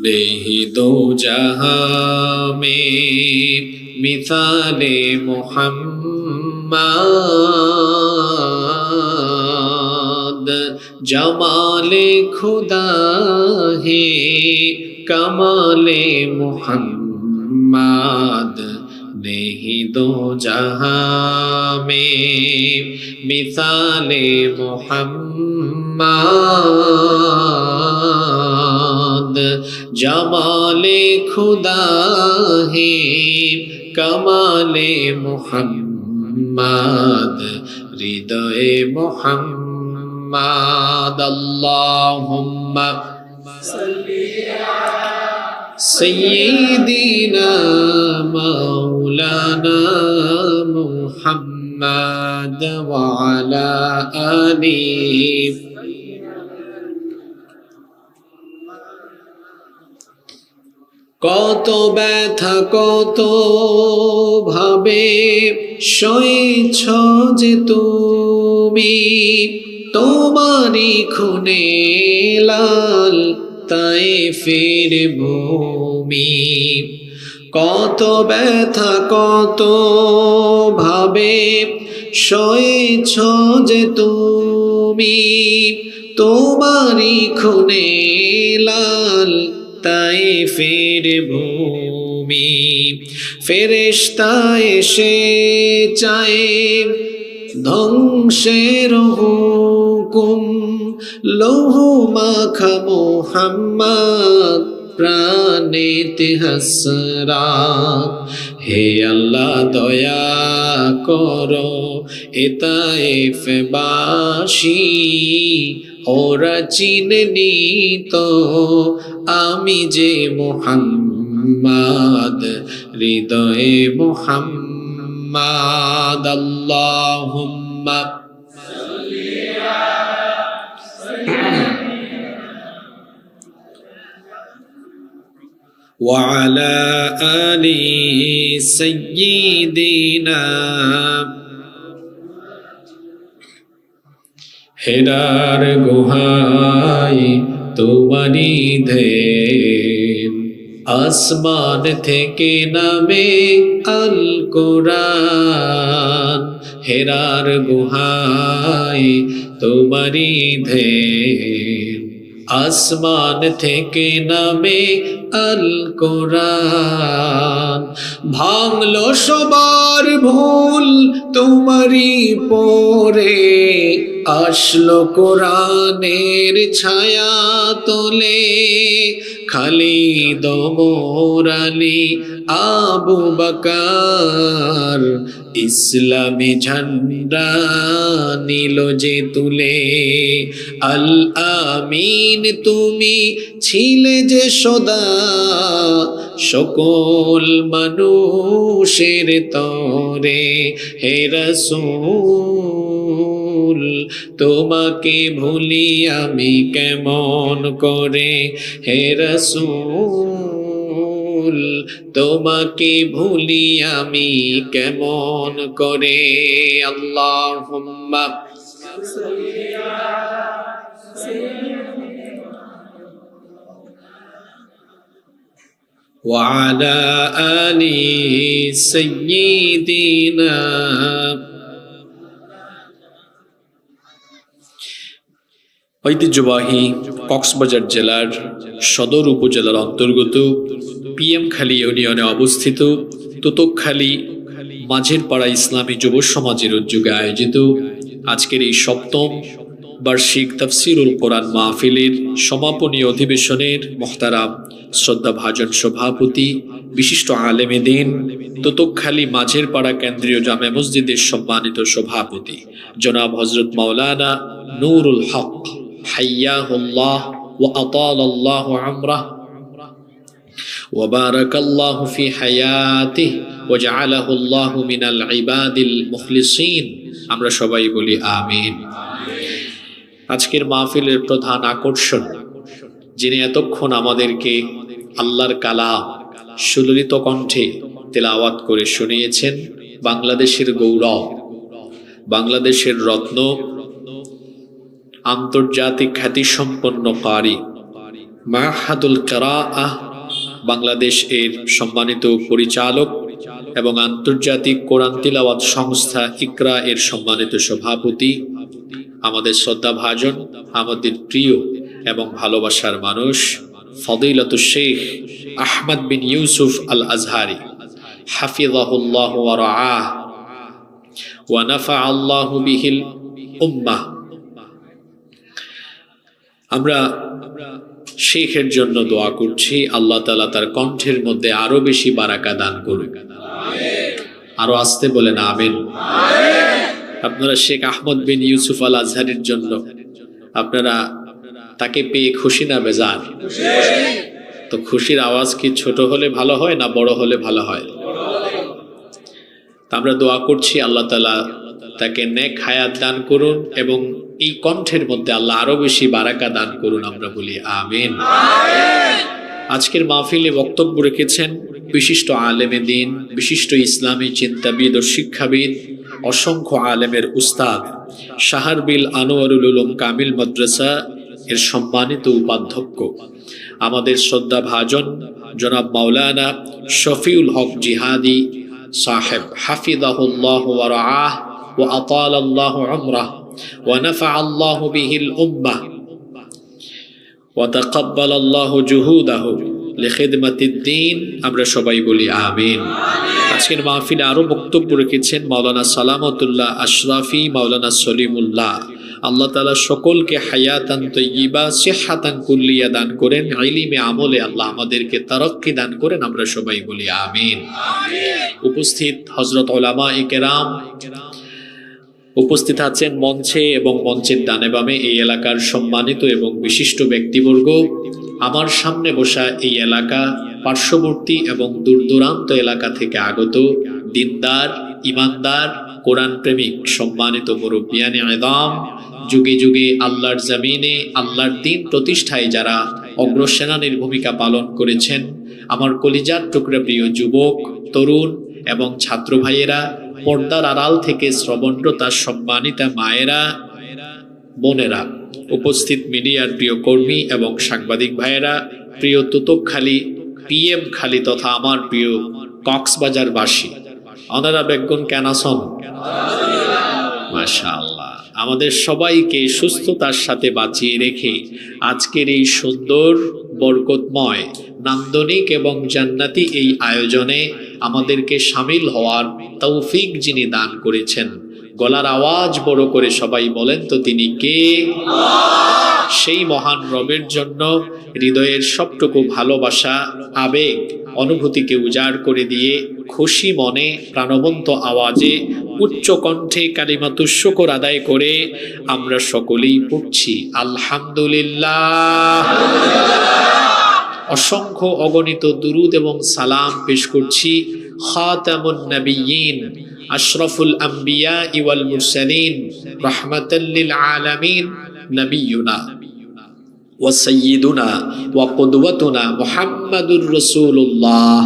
नहीं दो जहां में मिसाले मोहम्मद जमाले खुदा है कमाले मोहम्मद नहीं दो जहां में मिसाले मोहम्मद जमाले खुदा है कमाले मोहम्मद हृदय मोहम्मद अल्लाहुम्मा सय्यिदीना मौलाना मुहम्मद व अला आलिहि কত ব্যথা কত ভাবে সইছ যে তুমি তোমারই খুনে লাল তায়েফের ভূমি কত ব্যথা কত ভাবে সইছ যে তুমি তোমারই খুনে লাল তায়েফের ভূমি ফেরেশতা এসে চায় ধ্বংসের হুকুম লৌহ মাখা মুহাম্মদ প্রাণেতে হাসরাত হে আল্লাহ দয়া করো এ তায়েফবাসী ওরা চিনেনি তো আমি যে মুহাম্মদ হৃদয়ে মুহাম্মদ আল্লাহুম্মা وعلى آل سيدنا হেরার গুহায় তোমারি ধ্যান আসমান থেকে নামে আল কোরআন হেরার গুহায় তোমারি ধ্যান আসমান থেকে নামে আল কোরআন ভাঙলো সবার ভুল তোমারই পরে আসলো কোরআনের ছায়া তোলে খালিদ ওমর আলী আবু বকর ইসলামী ঝান্ডা নিল যে তুলে আল আমিন তুমি ছিলে যে সদা সকল মানুষের তরে হে রাসূল তোমাকে ভুলি আমি কেমন করে হে রাসূল তোমাকে ভুলি আমি কেমন করে আল্লাহুম্মা وعلى آل سيدنا ঐতিহ্যবাহী কক্সবাজার জেলার সদর উপজেলার অন্তর্গত পিএমখালী ইউনিয়নে অবস্থিত তোতকখালী মাঝের পাড়া ইসলামী যুব সমাজের উদ্যোগে আয়োজিত আজকের এই সপ্তম বার্ষিক তাফসিরুল কোরআন মাহফিলের সমাপনী অধিবেশনের মুহতারাম শ্রদ্ধাভাজন সভাপতি বিশিষ্ট আলেমে দ্বীন তোতকখালী মাঝের পাড়া কেন্দ্রীয় জামে মসজিদের সম্মানিত সভাপতি জনাব হযরত মাওলানা নূরুল হক হাইয়াহুল্লাহ ওয়া আতালাল্লাহু আমরাহ ওয়া বারাকাল্লাহু ফি হায়াতিহি ওয়া জাআলাহুল্লাহু মিনাল ইবাদিল মুখলিসিন আমরা সবাই বলি আমিন। আজকের মাহফিলের প্রধান আকর্ষণ যিনি এতক্ষণ আমাদেরকে আল্লাহর কালাম সুললিত কণ্ঠে তেলাওয়াত করে শুনিয়েছেন, বাংলাদেশের গৌরব, বাংলাদেশের রত্ন, আন্তর্জাতিক খ্যাতিসম্পন্ন কারি মাহাদুল কিরাআহ বাংলাদেশ এর সম্মানিত পরিচালক এবং আন্তর্জাতিক কোরআন তিলাওয়াত সংস্থা ইকরা এর সম্মানিত সভাপতি, আমাদের শ্রদ্ধাভাজন, আমাদের প্রিয় এবং ভালোবাসার মানুষ ফদিলাতুশ শেখ আহমদ বিন ইউসুফ আল আজহারি হাফিজাহুল্লাহ ওয়া রাআহ ওয়া নাফাআল্লাহু বিহিল উম্মাহ। আমরা শেখের জন্য দোয়া করছি, আল্লাহ তাআলা তার কণ্ঠের মধ্যে আরো বেশি বারাকা দান করুন। আরো আসতে বলেন আমিন। আপনারা শেখ আহমদ বিন ইউসুফ আল আজহারির জন্য আপনারা তাকে পেয়ে খুশি না বেজার? তো খুশির আওয়াজ কি ছোট হলে ভালো হয় না বড় হলে ভালো হয়? তা আমরা দোয়া করছি আল্লাহ তাআলা তাকে নেক হায়াত দান করুন এবং এই কণ্ঠের মধ্যে আল্লাহ আরো বেশি বারাকা দান করুন। আমরা বলি আমিন। আজকের মাহফিলে বক্তব্য রেখেছেন বিশিষ্ট আলেমে দ্বীন, বিশিষ্ট ইসলামী চিন্তাবিদ ও শিক্ষাবিদ, অসংখ্য আলেমের উস্তাদ, শাহরবিল আনোয়ারুল উলুম কামিল মাদ্রাসা এর সম্মানিত উপাধ্যক্ষ, আমাদের শ্রদ্ধাভাজন জনাব মাওলানা শফিউল হক জিহাদি সাহেব হাফিজাহুল্লাহ ওয়া রাআহ ওয়া আতালাল্লাহু উমরাহ ওয়া নাফাআল্লাহু বিহিল উম্মাহ ওয়া তাকাব্বালাল্লাহু জুহুদাহু লিখিদমাতিদ দ্বীন। আমরা সবাই বলি আমিন। আজকের মাহফিলে আরো বক্তব্য রেখেছেন মাওলানা সালামতুল্লাহ আশরাফি, মাওলানা সলিমুল্লাহ। আল্লাহ তাআলা সকলকে হায়াতান তাইয়্যিবা সিহহাতান কুল্লিয়া দান করেন, ইলমে আমলে আল্লাহ আমাদেরকে তারাক্কি দান করেন। আমরা সবাই বলি আমিন। উপস্থিত হযরত উলামায়ে কেরাম, উপস্থিত আছেন মঞ্চে এবং মঞ্চের ডানে বামে এই এলাকার সম্মানিত এবং বিশিষ্ট ব্যক্তিবর্গ, আমার সামনে বসা এই এলাকা, পার্শ্ববর্তী এবং দূর দূরান্ত এলাকা থেকে আগত দিনদার, ইমানদার, কোরআন প্রেমিক সম্মানিত মুরব্বিয়ানে আযম, যুগে যুগে আল্লাহর জমিনে আল্লাহর দ্বীন প্রতিষ্ঠায় যারা অগ্রসেনানীর ভূমিকা পালন করেছেন, আমার কলিজার টুকরা প্রিয় যুবক, তরুণ এবং ছাত্র ভাইয়েরা, পর্দার আড়াল থেকে শ্রবণরতা সম্মানিতা মায়েরা, বোনেরা, উপস্থিত মিডিয়ার প্রিয় কর্মী এবং সাংবাদিক ভাইয়েরা, প্রিয় তুতকখালী, পিএম খালি তথা আমার প্রিয় কক্সবাজারবাসী, অনারা বেগুন কেনাসন মাশাআল্লাহ, আমাদের সবাইকে সুস্থতার সাথে বাঁচিয়ে রেখে আজকের এই সুন্দর, বরকতময়, নান্দনিক এবং জান্নাতি এই আয়োজনে আমাদেরকে শামিল হওয়ার তৌফিক যিনি দান করেছেন, গলার আওয়াজ বড় করে সবাই বলেন তো তিনি কে? সেই মহান রবের জন্য হৃদয়ের সবটুকু ভালোবাসা, আবেগ, অনুভূতিকে উজাড় করে দিয়ে খুশি মনে প্রাণবন্ত আওয়াজে উচ্চ কণ্ঠে কালিমাতুশ শুকর আদায় করে আমরা সকলেই পড়ছি আলহামদুলিল্লাহ। অসংখ্য অগণিত দুরুদ এবং সালাম পেশ করছি খাতামুন নবিয়্যিন, আশরাফুল আম্বিয়া ওয়াল মুরসালিন, রাহমাতাল লিল আলামিন, নবিয়ুনা ওয়া সাইয়্যিদুনা ওয়া কুদওয়াতুনা মুহাম্মাদুর রাসূলুল্লাহ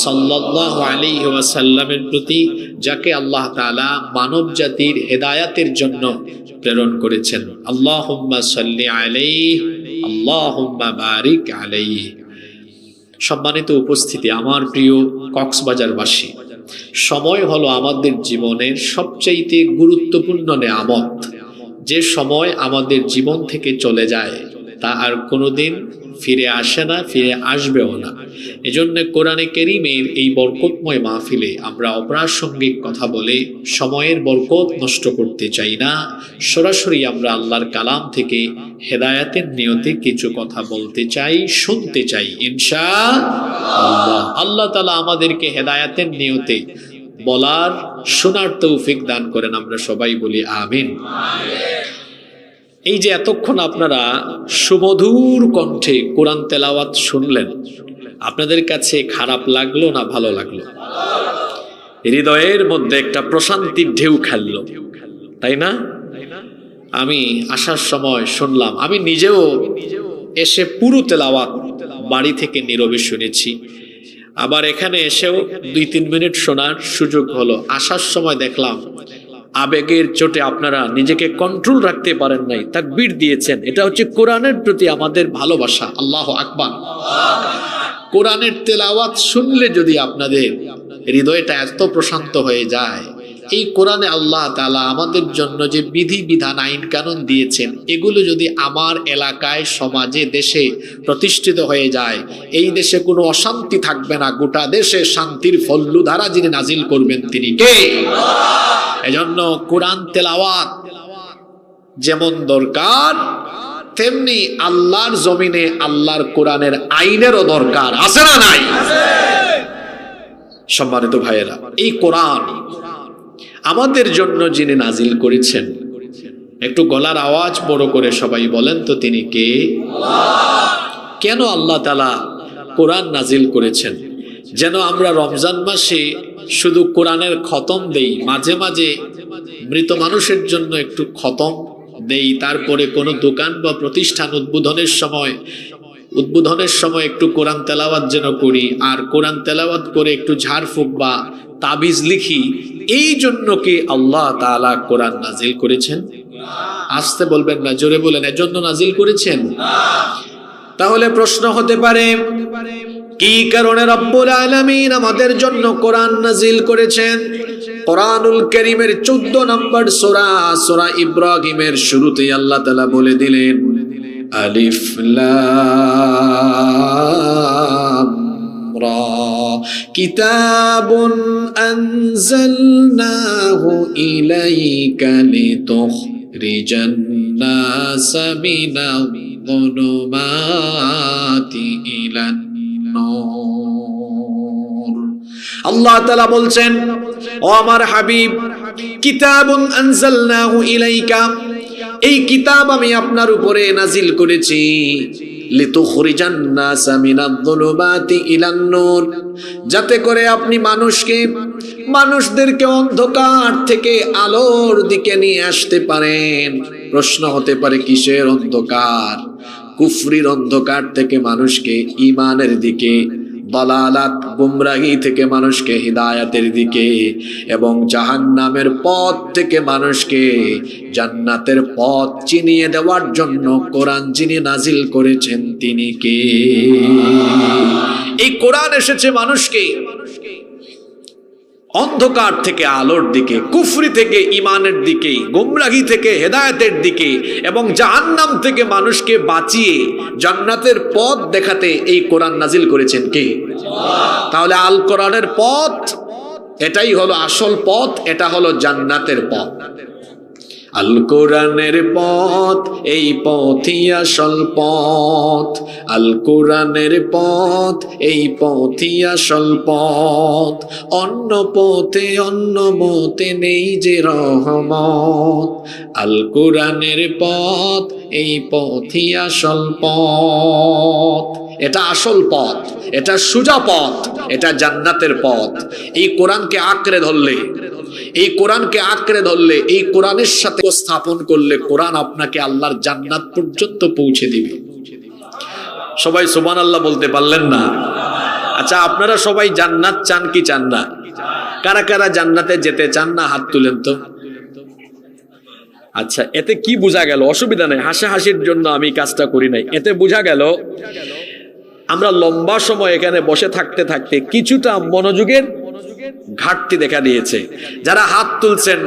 সাল্লাল্লাহু আলাইহি ওয়াসাল্লামের প্রতি, যাকে আল্লাহ তাআলা মানব জাতির হেদায়াতের জন্য প্রেরণ করেছেন। আল্লাহুম্মা সাল্লি আলাইহি, আল্লাহুম্মা বারিক আলাইহি। সম্মানিত উপস্থিতি, আমার প্রিয় কক্সবাজারবাসী, সময় হলো আমাদের জীবনের সবচাইতে গুরুত্বপূর্ণ নেয়ামত। যে সময় আমাদের জীবন থেকে চলে যায় তা আর কোনোদিন ফিরে আসে না, ফিরে আসবেও না। এজন্য কোরআনে কারীমের এই বরকতময় মাহফিলে আমরা অপ্রাসঙ্গিক কথা বলে সময়ের বরকত নষ্ট করতে চাই না। সরাসরি আমরা আল্লাহর কালাম থেকে হেদায়াতের নিয়তে কিছু কথা বলতে চাই, শুনতে চাই ইনশাআল্লাহ। আল্লাহ তাআলা আমাদেরকে হেদায়াতের নিয়তে বলার, শোনার তৌফিক দান করেন। আমরা সবাই বলি আমিন। এই যে এতক্ষণ আপনারা সুমধুর কণ্ঠে কোরআন তেলাওয়াত শুনলেন, আপনাদের কাছে খারাপ লাগলো না ভালো লাগলো? হৃদয়ের মধ্যে একটা প্রশান্তির ঢেউ খেললো, তাই না? আমি আসার সময় শুনলাম, আমি নিজেও এসে পুরো তেলাওয়াত বাড়ি থেকে নীরবে শুনেছি, আবার এখানে এসেও 2-3 মিনিট শোনার সুযোগ হলো। আসার সময় দেখলাম আবেগের চোটে আপনারা নিজেকে কন্ট্রোল রাখতে পারেন নাই, তাকবীর দিয়েছেন। এটা হচ্ছে কোরআনের প্রতি আমাদের ভালোবাসা। আল্লাহু আকবার। কোরআনের তেলাওয়াত শুনলে যদি আপনাদের হৃদয়টা এত প্রশান্ত হয়ে যায়, এই কোরআনে আল্লাহ তাআলা আমাদের জন্য যে বিধি বিধান আইন কানুন দিয়েছেন, এগুলো যদি আমার এলাকায়, সমাজে, দেশে প্রতিষ্ঠিত হয়ে যায়, এই দেশে কোনো অশান্তি থাকবে না, গোটা দেশে শান্তির ফল্লুধারা যিনি নাজিল করবেন তিনি কে? এজন্য কোরআন তেলাওয়াত যেমন দরকার, তেমনি আল্লাহর জমিনে আল্লাহর কোরআনের আইনেরও দরকার আছে না নাই? সম্মানিত ভাইয়েরা, এই কোরআন আমাদের জন্য যিনি নাজিল করেছেন, একটু গলার আওয়াজ বড় করে সবাই বলেন তো তিনি কে? কেন আল্লাহ তাআলা কোরআন নাজিল করেছেন? যেন আমরা রমজান মাসে শুধু কোরআনের খতম দেই, মাঝে মাঝে মৃত মানুষের জন্য একটু খতম দেই, তারপরে কোনো দোকান বা প্রতিষ্ঠান উদ্বোধনের সময় একটু কোরআন তেলাওয়াত যেন করি, আর কোরআন তেলাওয়াত করে একটু ঝাড়ফুঁক বা তাবিজ লিখি, এই জন্য কি আল্লাহ তাআলা কোরআন নাজিল করেছেন? আসতে বলবেন না, জোরে বলেন, এজন্য নাজিল করেছেন। তাহলে প্রশ্ন হতে পারে, কি কারণে রব্বুল আলামিন আমাদের জন্য কোরআন নাজিল করেছেন? কোরআনুল কারীমের 14 নম্বর সূরা, সূরা ইব্রাহিমের শুরুতেই আল্লাহ তাআলা বলে দিলেন, আলিফ লাম রা কিতাবুন আনজালনাহু ইলাইকা লিতুখরিজান নাসা মিনায-যুলুমাতি ইলান নূর। আল্লাহ তাআলা বলছেন, ও আমার হাবিব, কিতাবুন আনজালনাহু ইলাইকা, এই কিতাব আমি আপনার উপরে নাজিল করেছি, লিতুখরিজান নাসা মিনায-যুলুমাতি ইলান নূর, যাতে করে আপনি মানুষদেরকে অন্ধকার থেকে আলোর দিকে নিয়ে আসতে পারেন। প্রশ্ন হতে পারে, কিসের অন্ধকার? কুফরির অন্ধকার থেকে মানুষকে ঈমানের দিকে, দালালাত গুমরাহি থেকে মানুষকে হিদায়াতের দিকে, এবং জাহান্নামের পথ থেকে মানুষকে জান্নাতের পথ চিনিয়ে দেওয়ার জন্য কোরআন যিনি নাজিল করেছেন তিনি কে? এই কোরআন এসেছে মানুষকে অন্ধকার থেকে আলোর দিকে, কুফরি থেকে ঈমানের দিকে, গুমরাহি থেকে হেদায়েতের দিকে, এবং জাহান্নাম থেকে মানুষকে বাঁচিয়ে জান্নাতের পথ দেখাতে এই কোরআন নাজিল করেছেন কে? তাহলে আল কোরআনের পথ, এটাই হলো আসল পথ, এটা হলো জান্নাতের পথ। আল কোরআনের পথ, এই পথই আসল পথ। আল কোরআনের পথ, এই পথই আসল পথ। অন্য পথে অন্য মতে নেই যে রহমত। আল কোরআনের পথ, এই পথই আসল পথ। এটা আসল পথ, এটা সোজা পথ, এটা জান্নাতের পথ। এই কোরআনকে আঁকড়ে ধরলে, এই কোরআনকে আঁকড়ে ধরলে, এই কোরআনের সাথে স্থাপন করলে, কোরআন আপনাকে আল্লাহর জান্নাত পর্যন্ত পৌঁছে দিবে। সবাই সুবহানাল্লাহ বলতে পারলেন না? আচ্ছা, আপনারা সবাই জান্নাত চান কি চান না? কারা কারা জান্নাতে যেতে চান না হাত তুলেন তো। আচ্ছা, এতে কি বোঝা গেল? অসুবিধা নেই, হাসাহাসির জন্য আমি কাজটা করি নাই। এতে বোঝা গেল আমরা লম্বা সময় এখানে বসে থাকতে থাকতে কিছুটা মনোযোগের ঘাটতি দেখা দিয়েছে। যারা হাত তুলছেন,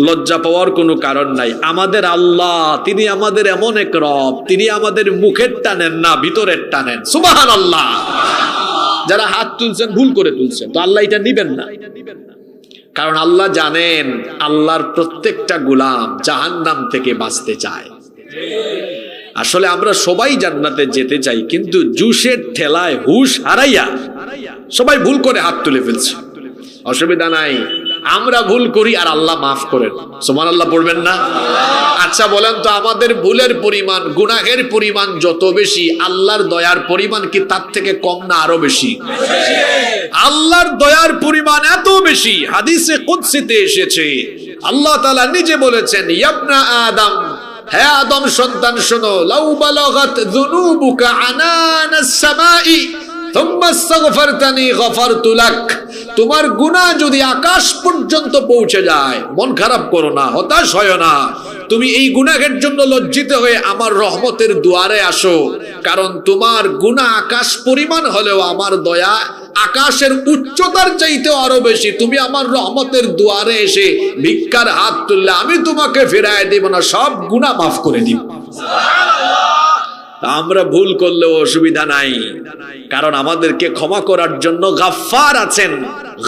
লজ্জা পাওয়ার কোনো কারণ নাই। আমাদের আল্লাহ, তিনি আমাদের এমন এক রব, তিনি আমাদের মুখের টানেন না, ভিতরের টানেন। সুবহানাল্লাহ। যারা হাত তুলছেন ভুল করে তুলছেন, তো আল্লাহ এটা নিবেন না। কারণ আল্লাহ জানেন আল্লাহর প্রত্যেকটা গোলাম জাহান্নাম থেকে বাঁচতে চায়। আসলে আমরা সবাই জান্নাতে যেতে চাই, কিন্তু জুসের ঠেলায় হুশ হারাইয়া সবাই ভুল করে হাত তুলে ফেলছে। অসুবিধা নাই, আমরা ভুল করি আর আল্লাহ মাফ করেন। সুবহানাল্লাহ পড়বেন না? আচ্ছা বলেন তো, আমাদের ভুলের পরিমাণ, গুনাহের পরিমাণ যত বেশি, আল্লাহর দয়ার পরিমাণ কি তার থেকে কম না আরো বেশি? আল্লাহর দয়ার পরিমাণ এত বেশি, হাদিসে কুদসিতে এসেছে, আল্লাহ তাআলা নিজে বলেছেন, ইয়া আদম, হে আদম সন্তান শোনো, লাউ বালাগাত যুনুবুকা আনানাস সামাই থুম্মা আস্তাগফারতানি গফারতু লাক, তোমার গুনাহ যদি আকাশ পর্যন্ত পৌঁছে যায়, মন খারাপ করো না, হতাশ হয় না। তুমি এই গুনাহের জন্য লজ্জিত হয়ে আমার রহমতের দুয়ারে আসো, কারণ তোমার গুনাহ আকাশ পরিমাণ হলেও আমার দয়া আকাশের উচ্চতার চাইতেও আরো বেশি। তুমি আমার রহমতের দুয়ারে এসে ভিক্ষার হাত তুললে আমি তোমাকে ফেরায় দিব না, সব গুনাহ মাফ করে দিব। আমরা ভুল করলেও অসুবিধা নাই, কারণ আমাদেরকে ক্ষমা করার জন্য গাফফার আছেন।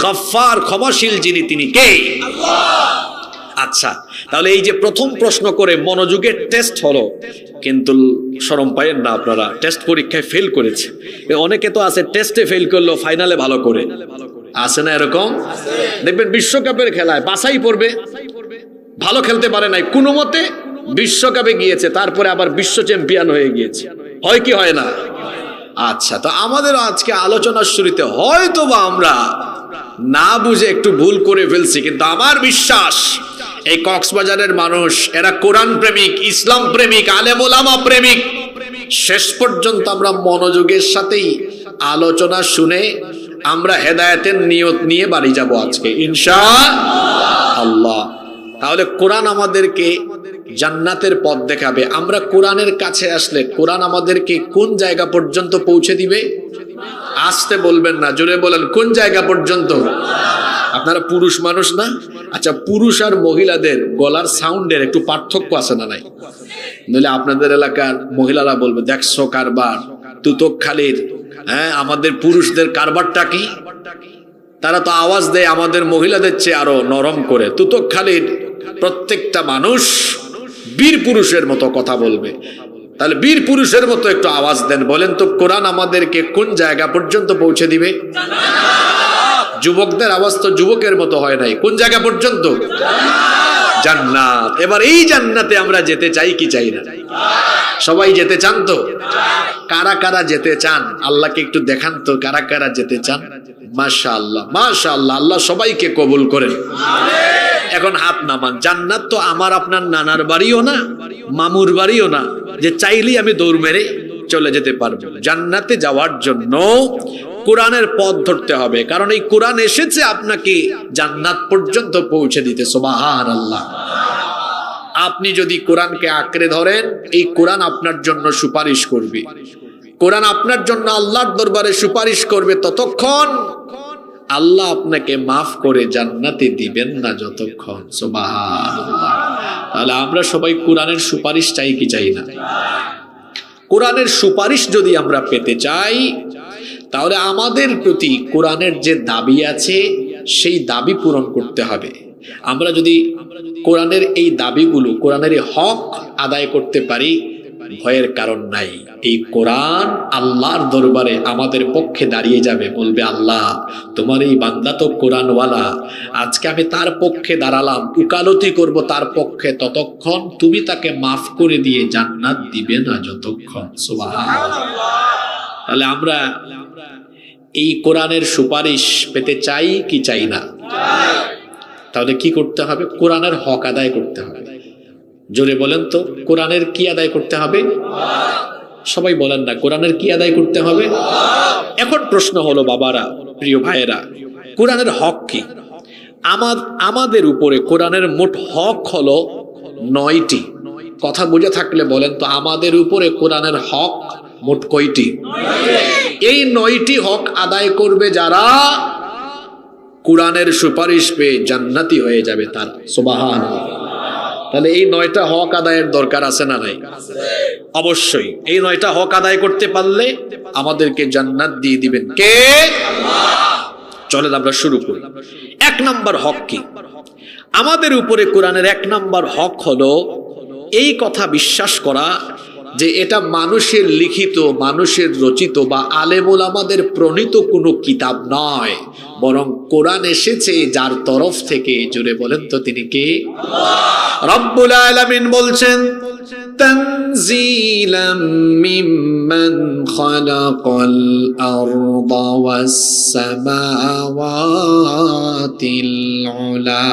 গাফফার, ক্ষমাশীল যিনি, তিনি কে? আচ্ছা, তাহলে এই যে প্রথম প্রশ্ন করে মনোযোগের টেস্ট হলো, কিন্তু শরম পাইয়েন না আপনারা, টেস্ট পরীক্ষায় ফেল করেছে। অনেকে তো আছে টেস্টে ফেল করলো ফাইনালে ভালো করে, আছে না এরকম? দেখবেন বিশ্বকাপের খেলায় বাছাই পড়বে, ভালো খেলতে পারে নাই, কোনো মতে বিশ্বকাপে গিয়েছে, তারপরে আবার বিশ্ব চ্যাম্পিয়ন হয়ে গিয়েছে। হয় কি হয় না? আচ্ছা, তো আমাদের আজকে আলোচনার শুরুতে হয়তো বা আমরা না বুঝে একটু ভুল করে ফেলছি, কিন্তু আমার বিশ্বাস এই কক্সবাজারের মানুষ, এরা কোরআন প্রেমিক, ইসলাম প্রেমিক, আলেম ওলামা প্রেমিক। শেষ পর্যন্ত আমরা মনোযোগের সাথেই আলোচনা শুনে আমরা হেদায়েতের নিয়ত নিয়ে বাড়ি যাব আজকে ইনশাআল্লাহ। তাহলে কোরআন আমাদেরকে জান্নাতের পথ দেখাবে। আমরা কোরআনের কাছে আসলে কোরআন আমাদেরকে কোন জায়গা পর্যন্ত পৌঁছে দিবে? আসতে বলবেন না, জোরে বলেন, কোন জায়গা পর্যন্ত? আপনারা পুরুষ মানুষ না? আচ্ছা, পুরুষ আর মহিলাদের গলার সাউন্ডের একটু পার্থক্য আছে না নাই? নইলে আপনাদের এলাকার মহিলারা বলবে, দেখছো কারবার তুতকখালির, হ্যাঁ আমাদের পুরুষদের কারবারটা কি? তারা তো আওয়াজ দেয় আমাদের মহিলাদের চেয়ে আরো নরম করে। তুতকখালির প্রত্যেকটা মানুষ বীর পুরুষের মতো কথা বলবে। তাহলে বীর পুরুষের মতো একটু আওয়াজ দেন, বলেন তো কোরআন আমাদেরকে কোন জায়গা পর্যন্ত পৌঁছে দিবে? যুবকদের আওয়াজ তো যুবকের মতো হয় নাই, কোন জায়গা পর্যন্ত? জান্নাত। এবার এই জান্নাতে আমরা যেতে চাই কি চাই না? সবাই যেতে চান তো? কারা কারা যেতে চান আল্লাহকে একটু দেখান তো, কারা কারা যেতে চান? মাশাআল্লাহ, মাশাআল্লাহ, আল্লাহ সবাইকে কবুল করেন। এখন হাত নামান। জান্নাত তো আমার আপনার নানার বাড়িও না, মামুর বাড়িও না যে চাইলেই আমি দৌড় মেরে চলে যেতে পারবো। জান্নাতে যাওয়ার জন্য কোরআনের পথ ধরতে হবে, কারণ এই কোরআন এসেছে আপনাকে জান্নাত পর্যন্ত পৌঁছে দিতে। সুবহানাল্লাহ। আপনি যদি কোরআনকে আঁকড়ে ধরেন, এই কোরআন আপনার জন্য সুপারিশ করবে। কোরআন আপনার জন্য আল্লাহর দরবারে সুপারিশ করবে ততক্ষণ আল্লাহ আপনাকে মাফ করে জান্নাতে দিবেন না যতক্ষণ। সুবহানাল্লাহ। তাহলে আমরা সবাই কোরআনের সুপারিশ চাই কি চাই না? কোরআনের সুপারিশ যদি আমরা পেতে চাই, তাহলে আমাদের প্রতি কোরআনের যে দাবি আছে সেই দাবি পূরণ করতে হবে। আমরা যদি কোরআনের এই দাবিগুলো, কোরআনের হক আদায় করতে পারি, ভয়ের কারণ নাই। এই কোরআন আল্লাহর দরবারে আমাদের পক্ষে দাঁড়িয়ে যাবে, বলবে, আল্লাহ তোমার এই বান্দা তো কোরআনওয়ালা, আজকে আমি তার পক্ষে দাঁড়ালাম, উকালতি করব তার পক্ষে, ততক্ষণ তুমি তাকে মাফ করে দিয়ে জান্নাত দিবে না যতক্ষণ। সুবহানাল্লাহ। তাহলে আমরা এই কোরআনের সুপারিশ পেতে চাই কি চাই না? তাহলে কি করতে হবে? কোরআনের হক আদায় করতে হবে। জোরে বলেন তো, কোরআনের কি আদায় করতে হবে? সবাই বলেন না, কোরআনের কি আদায় করতে হবে? এখন প্রশ্ন হলো বাবারা, প্রিয় ভাইয়েরা, কোরআনের হক কি? আমাদের উপরে কোরআনের মোট হক হলো 9টি। কথা বুঝে থাকলে বলেন তো, আমাদের উপরে কোরআনের হক মোট কয়টি? এই 9টি হক আদায় করবে যারা, কোরআনের সুপারিশ পেয়ে জান্নাতি হয়ে যাবে তারা। সুবহানাল্লাহ। তাহলে এই 9টা হক আদায়ের দরকার আছে না নাই? অবশ্যই। এই 9টা হক আদায় করতে পারলে আমাদেরকে জান্নাত দিয়ে দিবেন কে? আল্লাহ। চলেন আমরা শুরু করি। 1 নাম্বার হক কি? আমাদের উপরে কোরআনের 1 নাম্বার হক হলো এই কথা বিশ্বাস করা যে এটা মানুষের লিখিত, মানুষের রচিত বা আলেম ওলামাদের প্রণীত কোনো কিতাব নয়, বরং কোরআন এসেছে যার তরফ থেকে। জোরে বলেন তো, তিনি কে? আল্লাহ। রব্বুল আলামিন বলছেন, তানজিলাম মিম্মান খালাকাল আরদা ওয়াস সামাওয়াতিল উলা।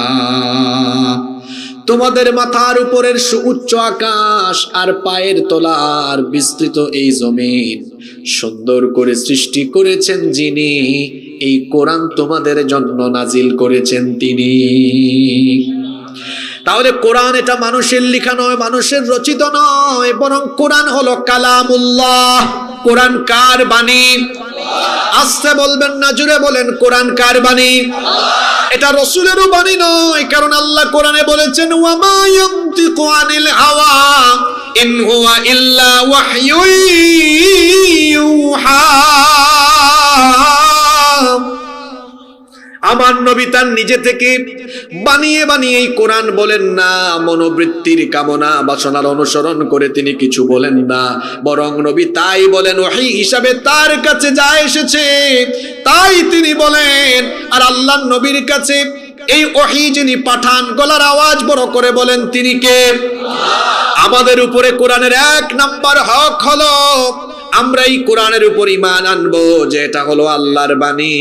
তোমাদের মাথার উপরের সুউচ্চ আকাশ আর পায়ের তলার বিস্তৃত এই জমিন সুন্দর করে সৃষ্টি করেছেন যিনি, এই কোরআন তোমাদের জন্য নাজিল করেছেন তিনি। তাহলে কোরআন এটা মানুষের লেখা নয়, মানুষের রচিত নয়, বরং কোরআন হলো কালামুল্লাহ। কোরআন কার বাণী? আস্তে বলবেন না, জোরে বলেন, কোরআন কার বাণী? এটা রাসূলেরও বাণী নয়, কারণ আল্লাহ কোরআনে বলেছেন ওয়ামা ইয়ানতিকু আনিল হাওয়া ইন হুয়া ইল্লা ওয়াহয়ুন ইউহা। আমার নবী তার নিজে থেকে বানিয়ে বানিয়ে এই কোরআন বলেন না, মনোবৃত্তির কামনা বাসনার অনুসরণ করে তিনি কিছু বলেন না, বরং নবী তাই বলেন ওহী হিসাবে তার কাছে যা এসেছে তাই তিনি বলেন। আর আল্লাহ নবীর কাছে এই ওহী যিনি পাঠান, গলার আওয়াজ বড় করে বলেন তিনি কে? আমাদের উপরে কোরআনের এক নাম্বার হক হলো আমরা এই কোরআনের উপর ঈমান আনবো যে এটা হলো আল্লাহর বাণী।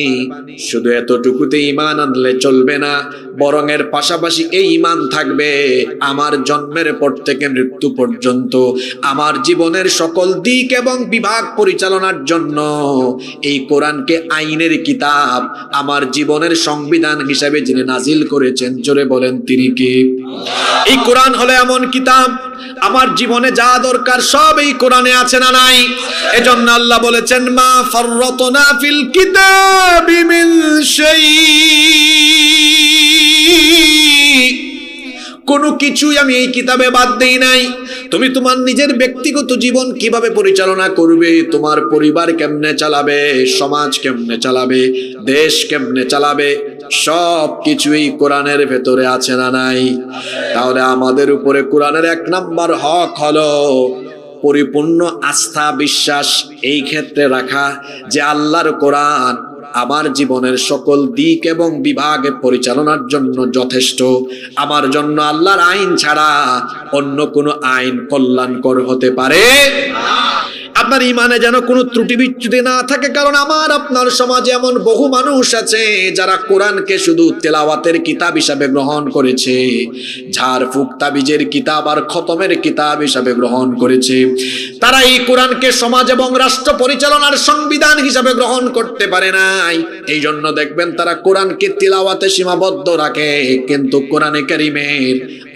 শুধু এতটুকুতে ঈমান আনলে চলবে না, বরং এর পাশাপাশি এই ঈমান থাকবে আমার জন্মের পর থেকে মৃত্যু পর্যন্ত আমার জীবনের সকল দিক এবং বিভাগ পরিচালনার জন্য এই কোরআনকে আইনের কিতাব, আমার জীবনের সংবিধান হিসেবে যিনি নাজিল করেছেন, জোরে বলেন তিনি কে? এই কোরআন হলো এমন কিতাব, আমার জীবনে যা দরকার সব এই কোরআনে আছে না নাই? এজন্য আল্লাহ বলেছেন মা ফাররাতনা ফিল কিতাবি মিন শাই, কোনো কিছুই আমি এই কিতাবে বাদ দেই নাই। তুমি তোমার নিজের ব্যক্তিগত জীবন কিভাবে পরিচালনা করবে, তোমার পরিবার কেমনে চালাবে, সমাজ কেমনে চালাবে, দেশ কেমনে চালাবে, সব কিছুই কোরআনের ভেতরে আছে না নাই? তাহলে আমাদের উপরে কোরআনের এক নাম্বার হক হলো পরিপূর্ণ আস্থা বিশ্বাস এই ক্ষেত্রে রাখা যে আল্লাহর কোরআন আমার জীবনের সকল দিক এবং বিভাগে পরিচালনার জন্য যথেষ্ট। আমার জন্য আল্লাহর আইন ছাড়া অন্য কোনো আইন কল্যাণকর হতে পারে না। আপনার ইমানে যেন কোনো ত্রুটি বিচ্যুতি না থাকে, কারণ আমার আপনার সমাজে এমন বহু মানুষ আছে যারা কোরআনকে শুধু তেলাওয়াতের কিতাব হিসাবে গ্রহণ করেছে, ঝাড়ফুঁক তাবিজের কিতাব আর খতমের কিতাব হিসাবে গ্রহণ করেছে। তারা এই কোরআনকে সমাজ এবং রাষ্ট্র পরিচালনার সংবিধান হিসাবে গ্রহণ করতে পারে নাই। এই জন্য দেখবেন তারা কোরআনকে তিলাওয়াতে সীমাবদ্ধ রাখে, কিন্তু কোরআনে কারীমের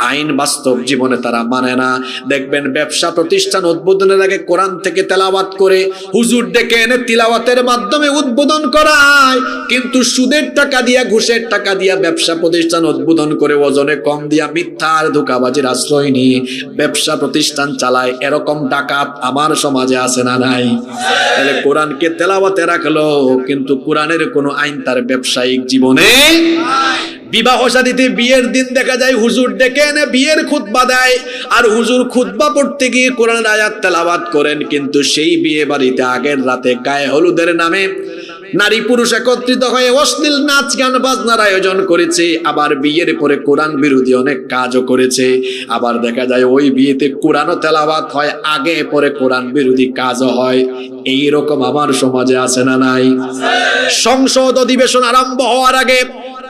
আইন বাস্তব জীবনে তারা মানে না। দেখবেন ব্যবসা প্রতিষ্ঠান উদ্বোধনের আগে কোরআন থেকে তেলাওয়াত করে হুজুর ডেকে এনে তিলাওয়াতের মাধ্যমে উদ্বোধন করায়, কিন্তু সুদের টাকা দিয়া ঘুষের টাকা দিয়া ব্যবসা প্রতিষ্ঠান উদ্বোধন করে ওজনে কম দিয়া মিথ্যার ধোঁকাবাজির আশ্রয় নিয়ে ব্যবসা প্রতিষ্ঠান চালায়। এরকম ডাকাত আমার সমাজে আছে না নাই? তাহলে কোরআনকে তেলাওয়াতে রাখলো কিন্তু কোরআনের কোনো আইন তার ব্যবসায়িক জীবনে। বিবাহ শাদীতে বিয়ের দিন দেখা যায় হুজুর ডেকে এনে বিয়ের খুতবা দেয়, আর হুজুর খুতবা পড়তে গিয়ে কোরআনের আয়াত তেলাওয়াত করেন, কিন্তু সেই বিয়ে বাড়িতে আগের রাতে গায়ে হলুদের নামে নারী পুরুষ একত্রিত হয়ে অশ্লীল নাচ গান বাজনার আয়োজন করেছে, আবার বিয়ের পরে কোরআন বিরোধী অনেক কাজও করেছে। আবার দেখা যায় ওই বিয়েতে কোরআনও তেলাওয়াত হয়, আগে পরে কোরআন বিরোধী কাজও হয়। এইরকম আমার সমাজে আছে না নাই? সংসদ অধিবেশন আরম্ভ হওয়ার আগে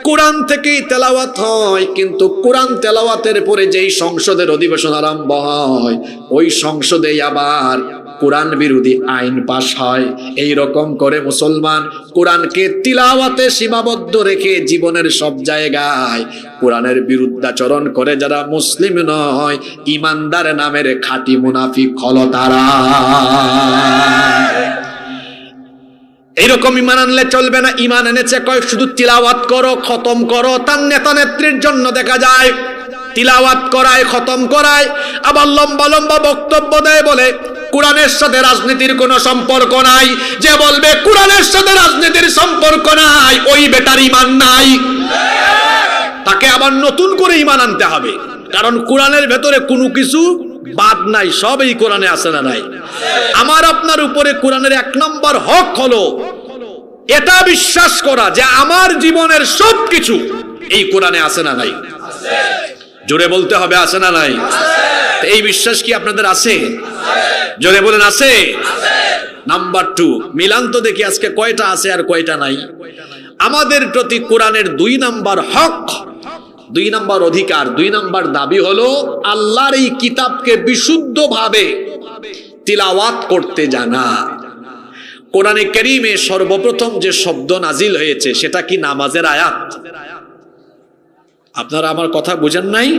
কোরআন থেকেই তেলাওয়াত হয়, কিন্তু কোরআন তেলাওয়াতের পরে যেই সংসদের অধিবেশন আরম্ভ হয় ওই সংসদেই আবার কোরআন বিরোধী আইন পাশ হয়। এই রকম করে মুসলমান কোরআনকে তিলাওয়াতে সীমাবদ্ধ রেখে জীবনের সব জায়গায় কোরআনের বিরুদ্ধাচরণ করে যারা মুসলিম নয়, ইমানদার নামের খাঁটি মুনাফিক হলো তারা। এইরকম ইমান আনলে চলবে না। ইমান এনেছে কয় শুধু তিলাওয়াত করো, খতম করো। তার নেতা নেত্রীর জন্য দেখা যায় তিলাওয়াত করায়, খতম করায়, আবার লম্বা লম্বা বক্তব্য দেয়, বলে কোরআনের সাথে রাজনীতির কোনো সম্পর্ক নাই। যে বলবে কোরআনের সাথে রাজনীতির সম্পর্ক নাই, ওই বেটার ইমান নাই। তাকে আবার নতুন করে ইমান আনতে হবে, কারণ কোরআনের ভেতরে কোনো কিছু বাদ নাই, সব এই কোরআনে আছে না নাই? আমার আপনার উপরে কোরআনের এক নম্বর হক হলো এটা বিশ্বাস করা যে আমার জীবনের সবকিছু এই কোরআনে আছে না নাই? জোরে বলতে হবে আছে না নাই? এই বিশ্বাস কি আপনাদের আছে? জোরে বলেন আছে? নাম্বার 2, মিলান তো দেখি আজকে কয়টা আছে আর কয়টা নাই। আমাদের প্রতি কোরআনের 2 নাম্বার হক, 2 নাম্বার অধিকার, 2 নাম্বার দাবি হলো আল্লাহর এই কিতাবকে বিশুদ্ধভাবে তিলাওয়াত করতে জানা। কোরআনে কারীমে সর্বপ্রথম যে শব্দ নাজিল হয়েছে সেটা কি নামাজের আয়াত? আপনারা আমার কথা বুঝেন নাই?